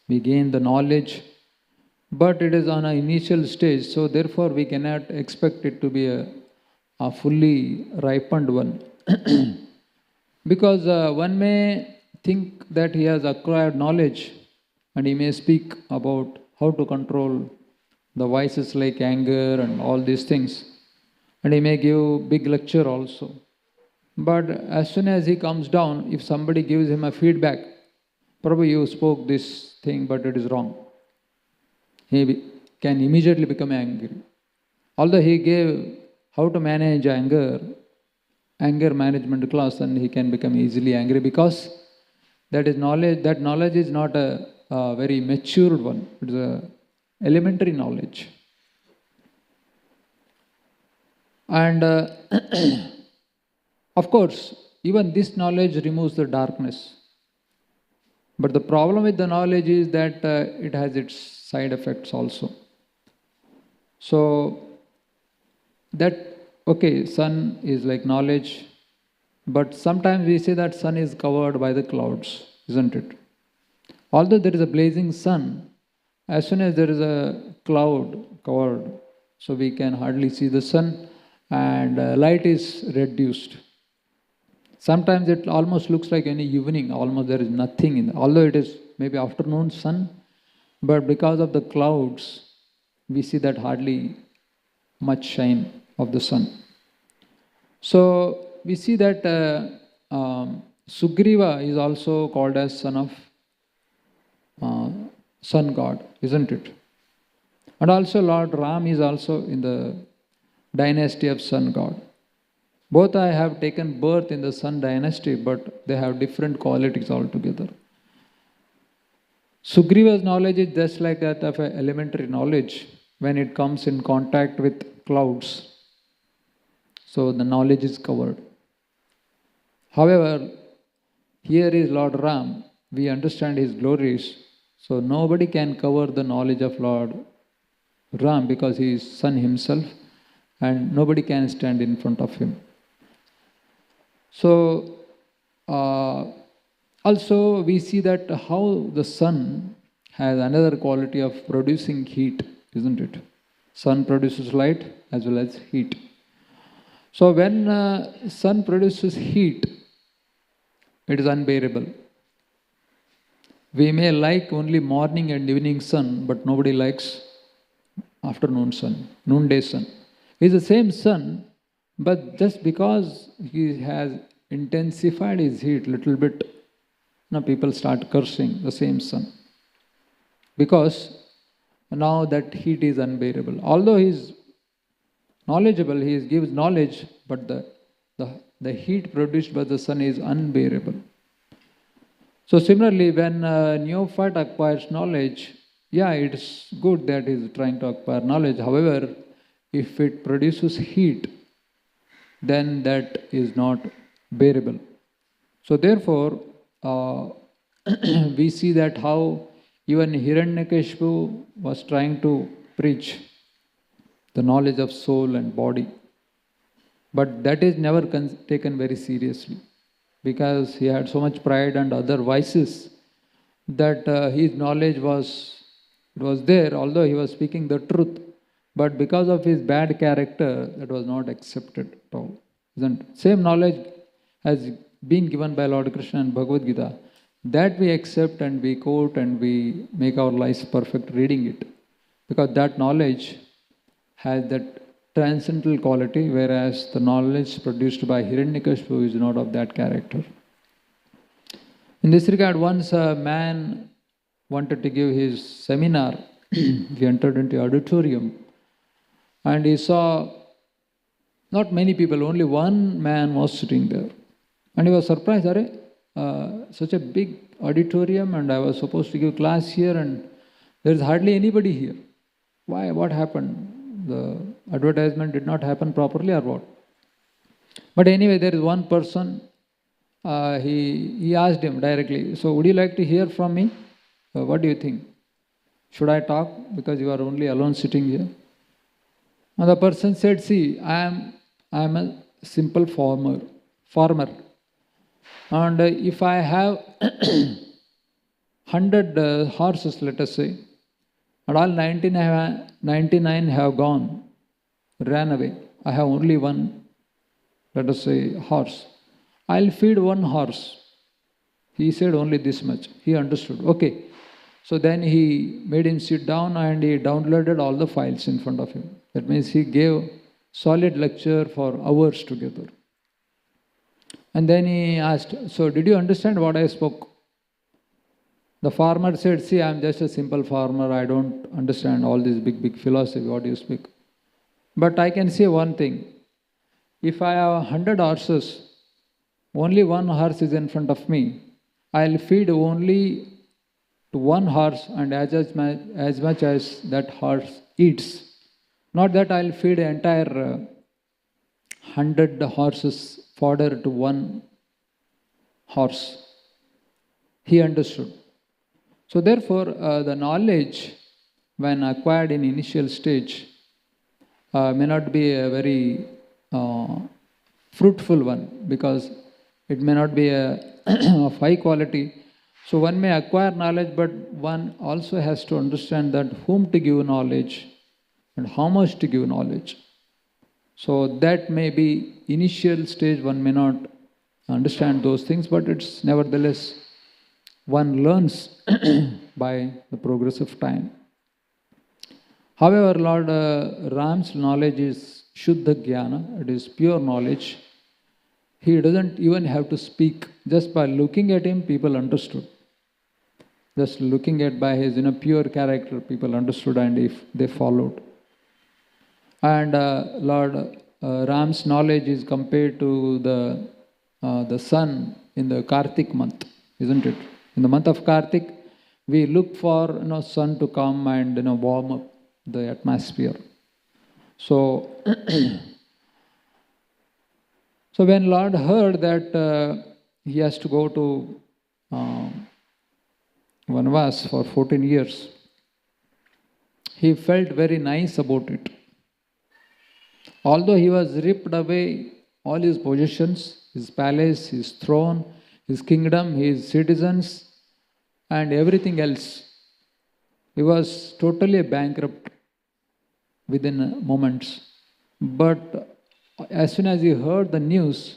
we gain the knowledge, but it is on an initial stage, so therefore we cannot expect it to be a fully ripened one. Because one may think that he has acquired knowledge and he may speak about how to control the vices like anger and all these things, and he may give big lecture also. But as soon as he comes down, if somebody gives him a feedback, Prabhu, you spoke this thing, but it is wrong, he can immediately become angry. Although he gave how to manage anger management class, and he can become easily angry because that knowledge is not a very matured one. It is a elementary knowledge. And of course, even this knowledge removes the darkness. But the problem with the knowledge is that it has its side effects also. So, sun is like knowledge, but sometimes we say that sun is covered by the clouds, isn't it? Although there is a blazing sun, as soon as there is a cloud covered, so we can hardly see the sun, and light is reduced. Sometimes it almost looks like any evening, almost there is nothing in it. Although it is maybe afternoon sun, but because of the clouds, we see that hardly much shine of the sun. So we see that Sugriva is also called as son of sun god, isn't it? And also Lord Ram is also in the dynasty of sun god. Both I have taken birth in the sun dynasty, but they have different qualities altogether. Sugriva's knowledge is just like that of an elementary knowledge when it comes in contact with clouds. So the knowledge is covered. However, here is Lord Ram. We understand his glories. So nobody can cover the knowledge of Lord Ram because he is sun himself, and nobody can stand in front of him. So also we see that how the sun has another quality of producing heat, isn't it? Sun produces light as well as heat. So when sun produces heat, it is unbearable. We may like only morning and evening sun, but nobody likes afternoon sun, noonday sun. It is the same sun, but just because he has intensified his heat a little bit, now people start cursing the same sun. Because now that heat is unbearable. Although he is knowledgeable, he gives knowledge, but the heat produced by the sun is unbearable. So similarly, when a neophyte acquires knowledge, yeah, it's good that he is trying to acquire knowledge. However, if it produces heat, then that is not bearable. So therefore, we see that how even Hiranyakashipu was trying to preach the knowledge of soul and body. But that is never taken very seriously, because he had so much pride and other vices that his knowledge was there, although he was speaking the truth. But because of his bad character, that was not accepted at all. Isn't it? Same knowledge has been given by Lord Krishna in Bhagavad Gita, that we accept and we quote and we make our lives perfect reading it. Because that knowledge has that transcendental quality, whereas the knowledge produced by Hiranyakashipu is not of that character. In this regard, once a man wanted to give his seminar, he entered into auditorium and he saw not many people, only one man was sitting there. And he was surprised, such a big auditorium and I was supposed to give class here and there is hardly anybody here. Why? What happened? The advertisement did not happen properly or what? But anyway, there is one person, he asked him directly, so would you like to hear from me? What do you think? Should I talk because you are only alone sitting here? And the person said, see, I am a simple farmer. And if I have 100 horses, let us say, and all 99 have gone, ran away. I have only one, let us say, horse. I'll feed one horse. He said only this much. He understood. Okay. So then he made him sit down and he downloaded all the files in front of him. That means he gave solid lecture for hours together. And then he asked, so did you understand what I spoke? The farmer said, see, I'm just a simple farmer. I don't understand all this big philosophy, what you speak. But I can say one thing. If I have 100 horses, only one horse is in front of me. I'll feed only to one horse and as much as that horse eats. Not that I'll feed entire 100 horses fodder to one horse. He understood. So therefore, the knowledge, when acquired in initial stage, may not be a very fruitful one, because it may not be of high quality. So one may acquire knowledge, but one also has to understand that whom to give knowledge and how much to give knowledge. So that may be initial stage, one may not understand those things, but it's nevertheless one learns by the progress of time. However, Lord Ram's knowledge is Shuddha Jnana, it is pure knowledge. He doesn't even have to speak. Just by looking at him, people understood. Just looking at by his pure character, people understood and if they followed. And Lord Ram's knowledge is compared to the sun in the Kartik month, isn't it? In the month of Kartik, we look for sun to come and warm up the atmosphere. So, so when Lord heard that he has to go to Vanvas for 14 years, he felt very nice about it. Although he was ripped away all his possessions, his palace, his throne, his kingdom, his citizens, and everything else, he was totally bankrupt within moments. But as soon as he heard the news,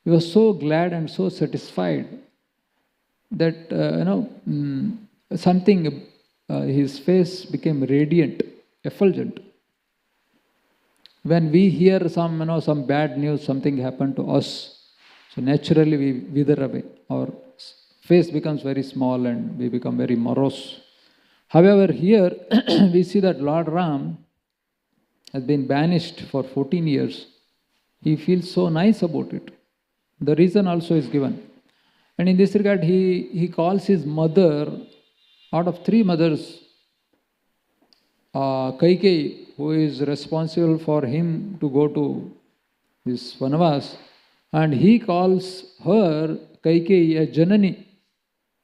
he was so glad and so satisfied that something, his face became radiant, effulgent. When we hear some bad news, something happened to us, so naturally we wither away. Our face becomes very small and we become very morose. However, here we see that Lord Ram has been banished for 14 years. He feels so nice about it. The reason also is given. And in this regard, he calls his mother, out of 3 mothers, Kaikeyi, who is responsible for him to go to this Vanavas, and he calls her, Kaikeyi, a Janani.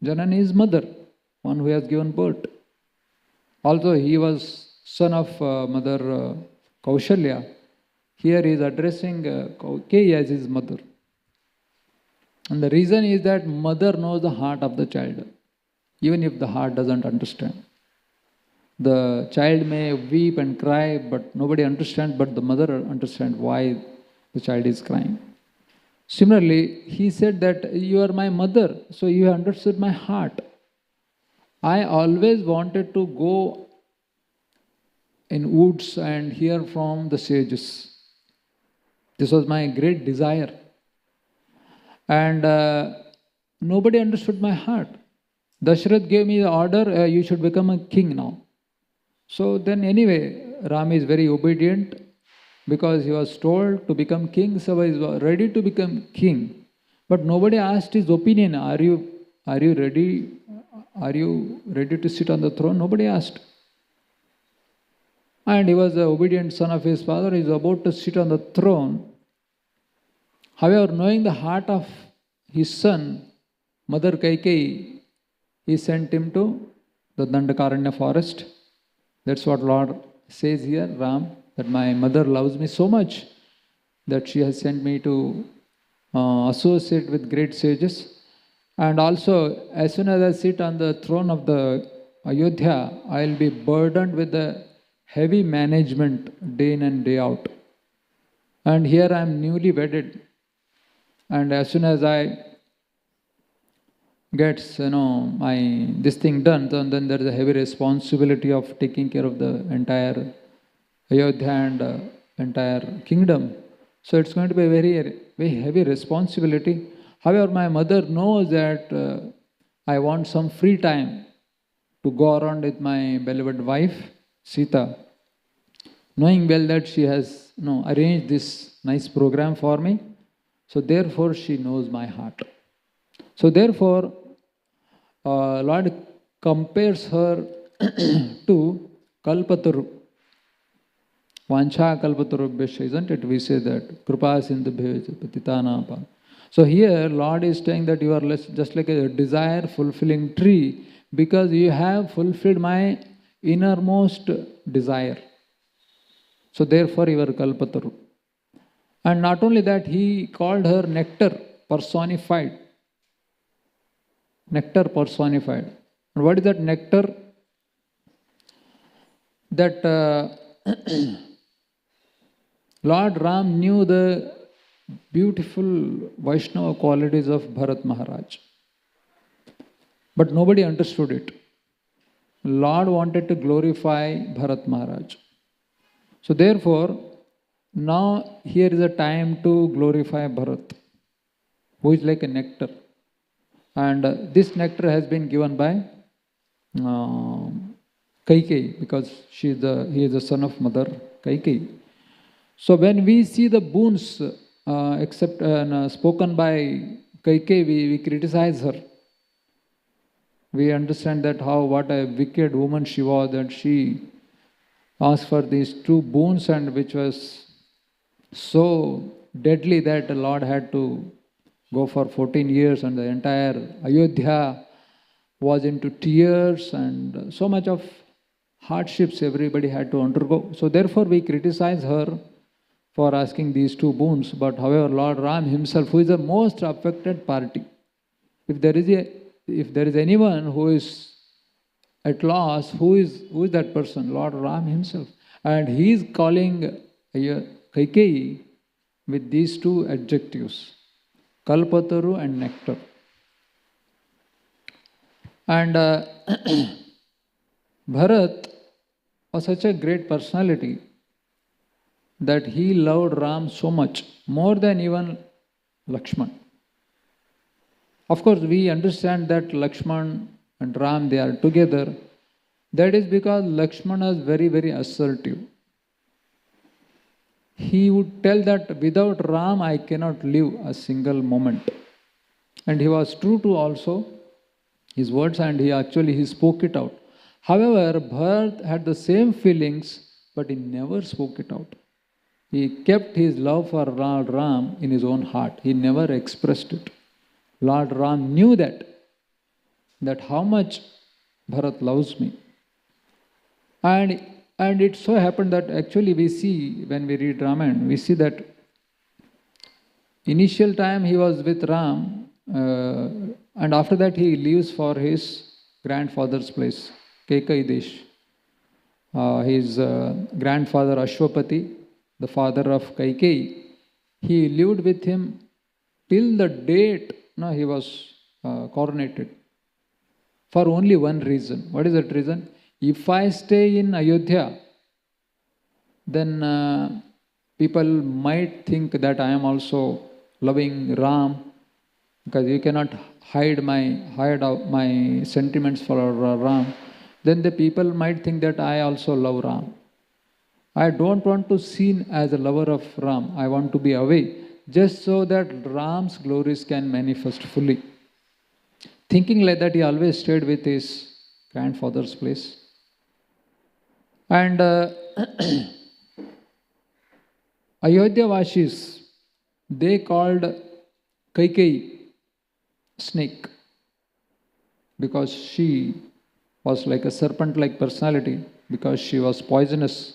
Janani is mother, one who has given birth. Also, he was son of Mother Kaushalya. Here he is addressing Kaikeyi as his mother. And the reason is that mother knows the heart of the child, even if the heart doesn't understand. The child may weep and cry, but nobody understands, but the mother understands why the child is crying. Similarly, he said that you are my mother, so you understood my heart. I always wanted to go in woods and hear from the sages. This was my great desire. And nobody understood my heart. Dashrath gave me the order, you should become a king now. So then anyway, Ram is very obedient because he was told to become king, so he was ready to become king. But nobody asked his opinion, are you ready? Are you ready to sit on the throne? Nobody asked. And he was the obedient son of his father. He is about to sit on the throne. However, knowing the heart of his son, Mother Kaikeyi, he sent him to the Dandakaranya forest. That's what Lord says here, Ram, that my mother loves me so much that she has sent me to associate with great sages. And also, as soon as I sit on the throne of the Ayodhya, I will be burdened with the heavy management day in and day out. And here I am newly wedded. And as soon as I gets my this thing done, then there is a heavy responsibility of taking care of the entire Ayodhya and entire kingdom. So it's going to be a very heavy responsibility. However, my mother knows that I want some free time to go around with my beloved wife, Sita, knowing well that she has arranged this nice program for me. So therefore, she knows my heart. So therefore, Lord compares her to Kalpataru. Vancha kalpatarubhyasya, isn't it? We say that. Kripa sindhubhyo patitanapa. So here, Lord is saying that you are just like a desire-fulfilling tree because you have fulfilled my innermost desire. So therefore, you are Kalpataru. And not only that, he called her nectar personified. Nectar personified. And what is that nectar? That Lord Ram knew the beautiful Vaishnava qualities of Bharat Maharaj. But nobody understood it. Lord wanted to glorify Bharat Maharaj. So therefore, now here is a time to glorify Bharat, who is like a nectar. And this nectar has been given by Kaikeyi, because he is the son of mother Kaikeyi. So when we see the boons spoken by Kaikeyi, we criticize her. We understand that what a wicked woman she was, that she asked for these two boons, and which was so deadly that the Lord had to go for 14 years, and the entire Ayodhya was into tears, and so much of hardships everybody had to undergo. So therefore we criticize her for asking these two boons. But however, Lord Ram himself, who is the most affected party, if there is anyone who is at loss, who is that person? Lord Ram himself. And he is calling Kaikeyi with these two adjectives, Kalpataru and nectar. And Bharat was such a great personality that he loved Ram so much, more than even Lakshman. Of course, we understand that Lakshman and Ram, they are together. That is because Lakshman is very, very assertive. He would tell that without Ram, I cannot live a single moment. And he was true to also his words, and he spoke it out. However, Bharat had the same feelings, but he never spoke it out. He kept his love for Lord Ram in his own heart. He never expressed it. Lord Ram knew that how much Bharat loves me. And it so happened that actually we see, when we read Ramayana, we see that initial time he was with Ram, and after that he leaves for his grandfather's place, Kekai Desh. His grandfather Ashwapati, the father of Kaikeyi, he lived with him till the date he was coronated, for only one reason. What is that reason? If I stay in Ayodhya, then people might think that I am also loving Ram, because you cannot hide out my sentiments for Ram. Then the people might think that I also love Ram. I don't want to be seen as a lover of Ram. I want to be away, just so that Ram's glories can manifest fully. Thinking like that, he always stayed with his grandfather's place. And Ayodhya Vashis, they called Kaikeyi snake because she was like a serpent-like personality, because she was poisonous,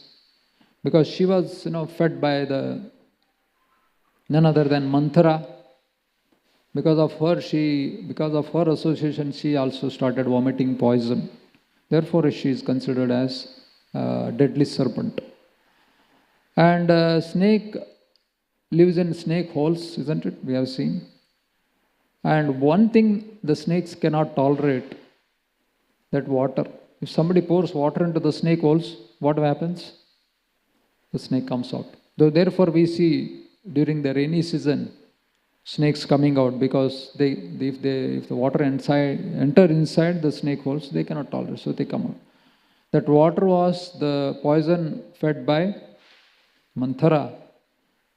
because she was fed by the none other than Manthara. Because of her association, she also started vomiting poison. Therefore, she is considered as a deadly serpent. And snake lives in snake holes, isn't it? We have seen. And one thing the snakes cannot tolerate, that water. If somebody pours water into the snake holes, what happens? The snake comes out. Therefore, we see during the rainy season snakes coming out, because if the water enter inside the snake holes, they cannot tolerate, so they come out. That water was the poison fed by Manthara,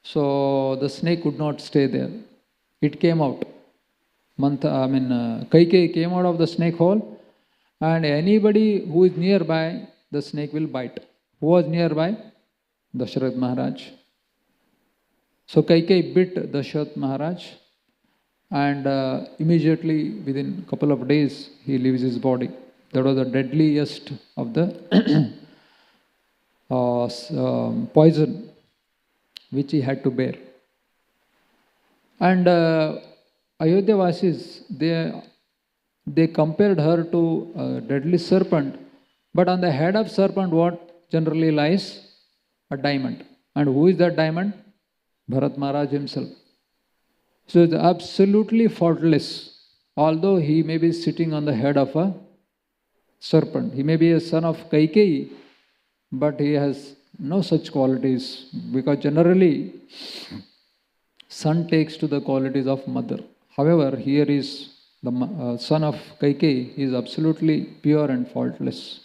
so the snake could not stay there. It came out. Kaikeyi came out of the snake hole, and anybody who is nearby, the snake will bite. Who was nearby? Dasharath Maharaj. So Kaikeyi bit Dasharath Maharaj, and immediately within a couple of days he leaves his body. That was the deadliest of the poison which he had to bear. And Ayodhya Vasis, they compared her to a deadly serpent, but on the head of serpent what generally lies? A diamond. And who is that diamond? Bharat Maharaj himself. So it's absolutely faultless, although he may be sitting on the head of a serpent. He may be a son of Kaikeyi, but he has no such qualities, because generally son takes to the qualities of mother. However, here is the son of Kaikeyi. He is absolutely pure and faultless.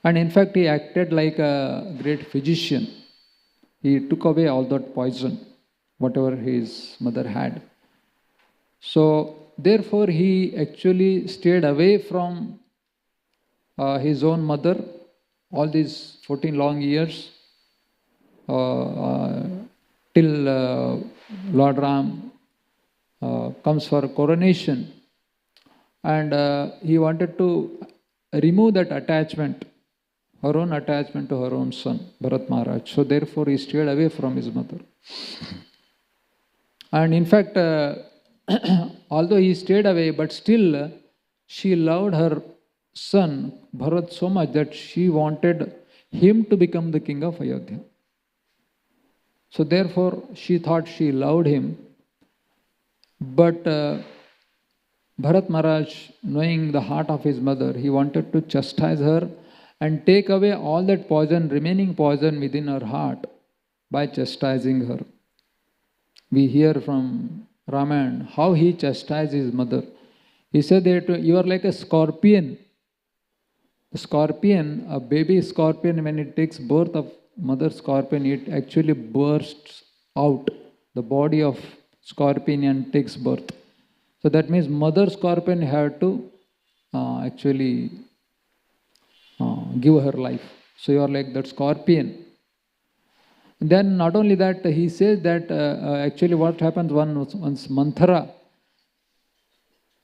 And in fact, he acted like a great physician. He took away all that poison, whatever his mother had. So, therefore, he actually stayed away from his own mother all these 14 long years till Lord Ram comes for coronation. And he wanted to remove that attachment, her own attachment to her own son, Bharat Maharaj. So therefore he stayed away from his mother. And in fact, although he stayed away, but still she loved her son Bharat so much that she wanted him to become the king of Ayodhya. So therefore she thought she loved him. But Bharat Maharaj, knowing the heart of his mother, he wanted to chastise her and take away all that poison, remaining poison within her heart, by chastising her. We hear from Ramayana how he chastised his mother. He said that you are like a scorpion. A scorpion, a baby scorpion, when it takes birth of mother scorpion, it actually bursts out. The body of scorpion and takes birth. So that means mother scorpion had to actually give her life. So you are like that scorpion. Then not only that, he says that actually what happens once Manthara,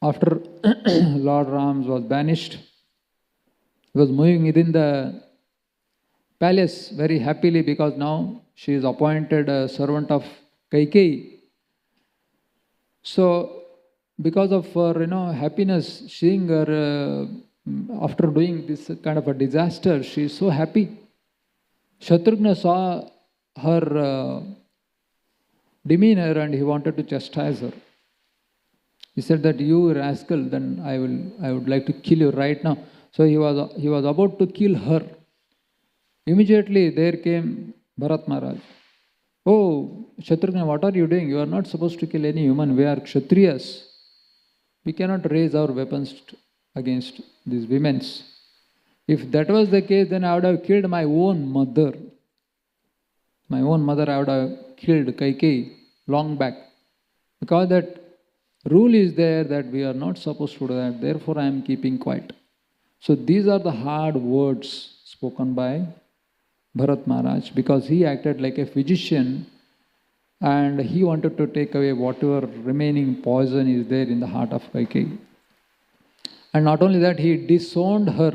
after Lord Ram was banished, he was moving within the palace very happily, because now she is appointed a servant of Kaikeyi. So because of her happiness, seeing her after doing this kind of a disaster, she is so happy. Shatrughna saw her demeanor and he wanted to chastise her. He said that, you rascal, then I would like to kill you right now. So he was about to kill her. Immediately there came Bharat Maharaj. Oh, Shatrughna, what are you doing? You are not supposed to kill any human. We are Kshatriyas. We cannot raise our weapons against these women. If that was the case, then I would have killed my own mother. My own mother I would have killed, Kaikeyi, long back. Because that rule is there that we are not supposed to do that. Therefore I am keeping quiet. So these are the hard words spoken by Bharat Maharaj, because he acted like a physician and he wanted to take away whatever remaining poison is there in the heart of Kaikeyi. And not only that, he disowned her.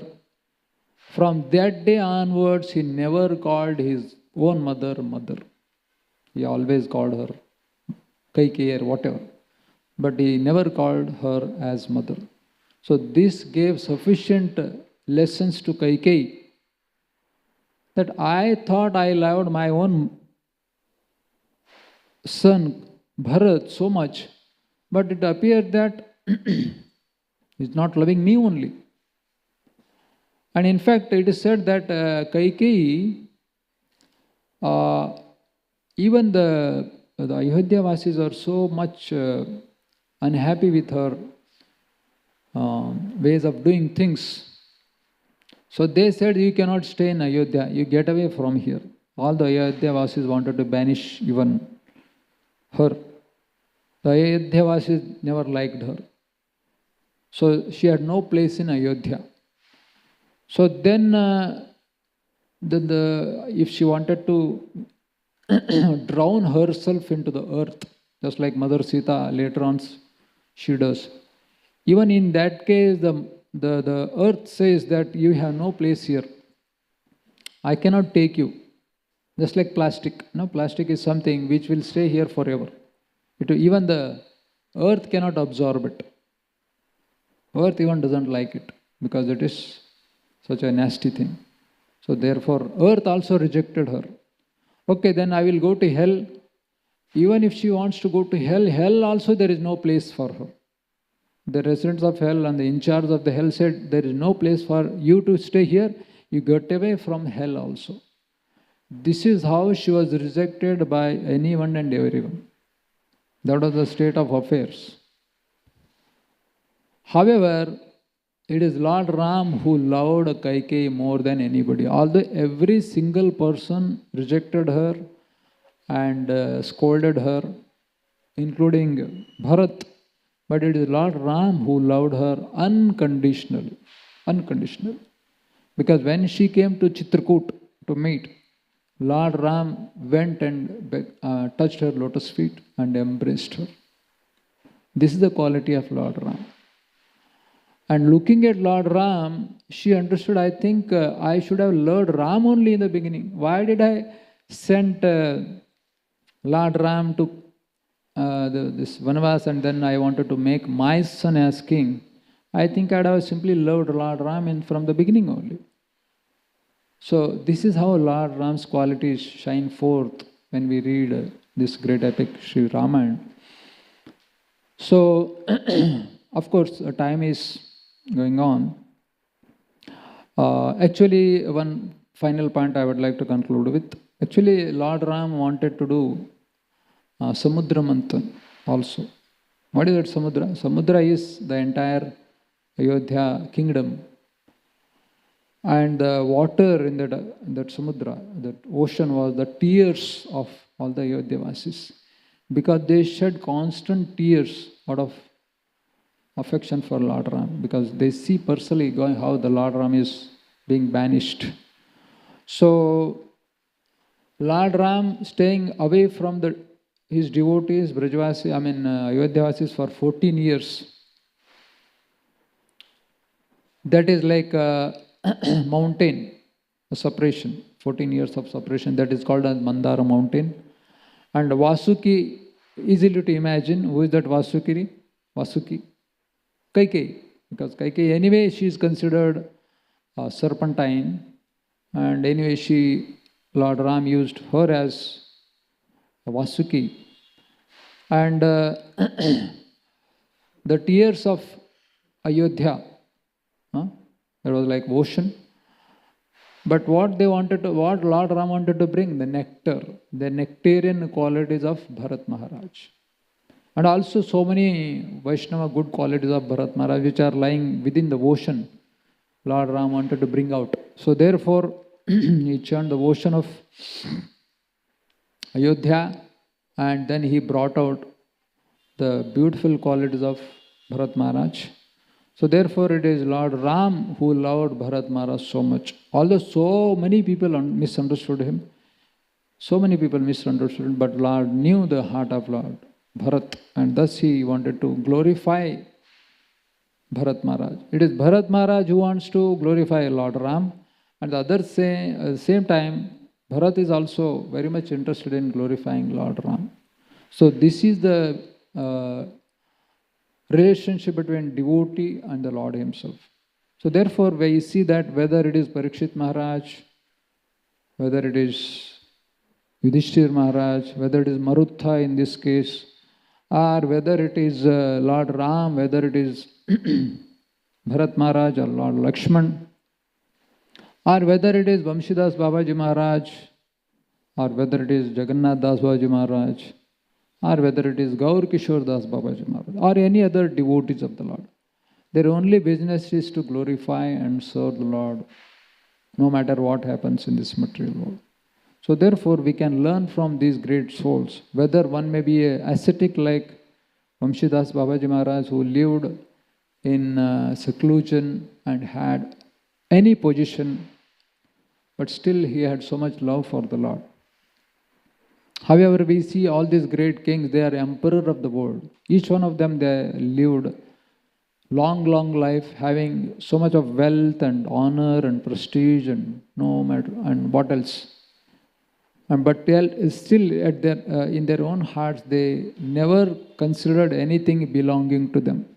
From that day onwards, he never called his own mother, mother. He always called her Kaikeyi or whatever. But he never called her as mother. So this gave sufficient lessons to Kaikeyi that I thought I loved my own son Bharat so much, but it appeared that he's not loving me only. And in fact, it is said that Kaikeyi, even the Ayodhya Vasis are so much unhappy with her ways of doing things. So they said, you cannot stay in Ayodhya, you get away from here. All the Ayodhya Vasis wanted to banish even her. The Ayodhya Vasis never liked her. So she had no place in Ayodhya. So then, if she wanted to drown herself into the earth, just like Mother Sita later on she does, even in that case, the earth says that you have no place here. I cannot take you. Just like plastic. No, plastic is something which will stay here forever. Even the earth cannot absorb it. Earth even doesn't like it because it is such a nasty thing. So therefore, earth also rejected her. Okay, then I will go to hell. Even if she wants to go to hell, hell also there is no place for her. The residents of hell and the in charge of the hell said, there is no place for you to stay here. You get away from hell also. This is how she was rejected by anyone and everyone. That was the state of affairs. However, it is Lord Ram who loved Kaikeyi more than anybody. Although every single person rejected her and scolded her, including Bharat, but it is Lord Ram who loved her unconditionally. Unconditionally. Because when she came to Chitrakoot to meet, Lord Ram went and touched her lotus feet and embraced her. This is the quality of Lord Ram. And looking at Lord Ram, she understood, I think I should have loved Ram only in the beginning. Why did I send Lord Ram to this Vanavas and then I wanted to make my son as king? I think I'd have simply loved Lord Ram from the beginning only. So this is how Lord Ram's qualities shine forth when we read this great epic, Sri Ramayana. So, of course, time is going on. Actually, one final point I would like to conclude with. Actually, Lord Ram wanted to do Samudra Manthan also. What is that Samudra? Samudra is the entire Ayodhya kingdom. And the water in that Samudra, that ocean, was the tears of all the Ayodhya Vasis. Because they shed constant tears out of affection for Lord Ram. Because they see personally how the Lord Ram is being banished. So, Lord Ram staying away from his devotees, Ayodhya Vasis for 14 years. That is like a mountain, a separation, 14 years of separation. That is called as Mandara mountain. And Vasuki, easily to imagine, who is that Vasuki? Vasuki. Kaikeyi. Because Kaikeyi, anyway, she is considered serpentine. And anyway, Lord Ram used her as Vasuki. And the tears of Ayodhya, that was like ocean. But what Lord Ram wanted to bring? The nectar, the nectarian qualities of Bharat Maharaj. And also so many Vaishnava good qualities of Bharat Maharaj which are lying within the ocean, Lord Ram wanted to bring out. So therefore, he churned the ocean of Ayodhya and then he brought out the beautiful qualities of Bharat Maharaj. So therefore it is Lord Ram who loved Bharat Maharaj so much. Although so many people misunderstood him, So many people misunderstood, but Lord knew the heart of Lord Bharat, and thus he wanted to glorify Bharat Maharaj. It is Bharat Maharaj who wants to glorify Lord Ram, and the other at the same time, Bharat is also very much interested in glorifying Lord Ram. So this is the relationship between devotee and the Lord himself. So therefore, we see that whether it is Parikshit Maharaj, whether it is Yudhishthir Maharaj, whether it is Marutha in this case, or whether it is Lord Ram, whether it is Bharat Maharaj or Lord Lakshman, or whether it is Vamshidas Babaji Maharaj, or whether it is Jagannath Das Babaji Maharaj, or whether it is Gaur Kishore Das Babaji Maharaj, or any other devotees of the Lord. Their only business is to glorify and serve the Lord, no matter what happens in this material world. So therefore, we can learn from these great souls, whether one may be an ascetic like Vamshidas Babaji Maharaj, who lived in seclusion and had any position, but still he had so much love for the Lord. However, we see all these great kings, they are emperor of the world. Each one of them, they lived long life, having so much of wealth and honor and prestige and no matter and what else. But still, at in their own hearts, they never considered anything belonging to them.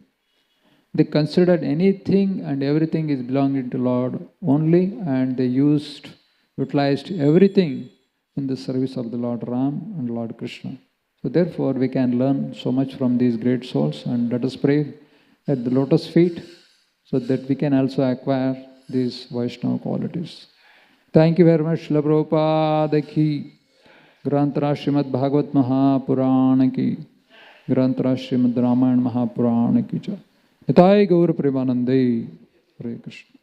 They considered anything and everything is belonging to Lord only, and they utilized everything in the service of the Lord Ram and Lord Krishna. So therefore, we can learn so much from these great souls, and let us pray at the lotus feet so that we can also acquire these Vaishnava qualities. Thank you very much, Srila Prabhupada ki, Grantara Srimad Bhagavat Mahapurana ki, Grantara Srimad Ramayana Mahapurana ki. Nitai Gaur Premanande, Hare Krishna.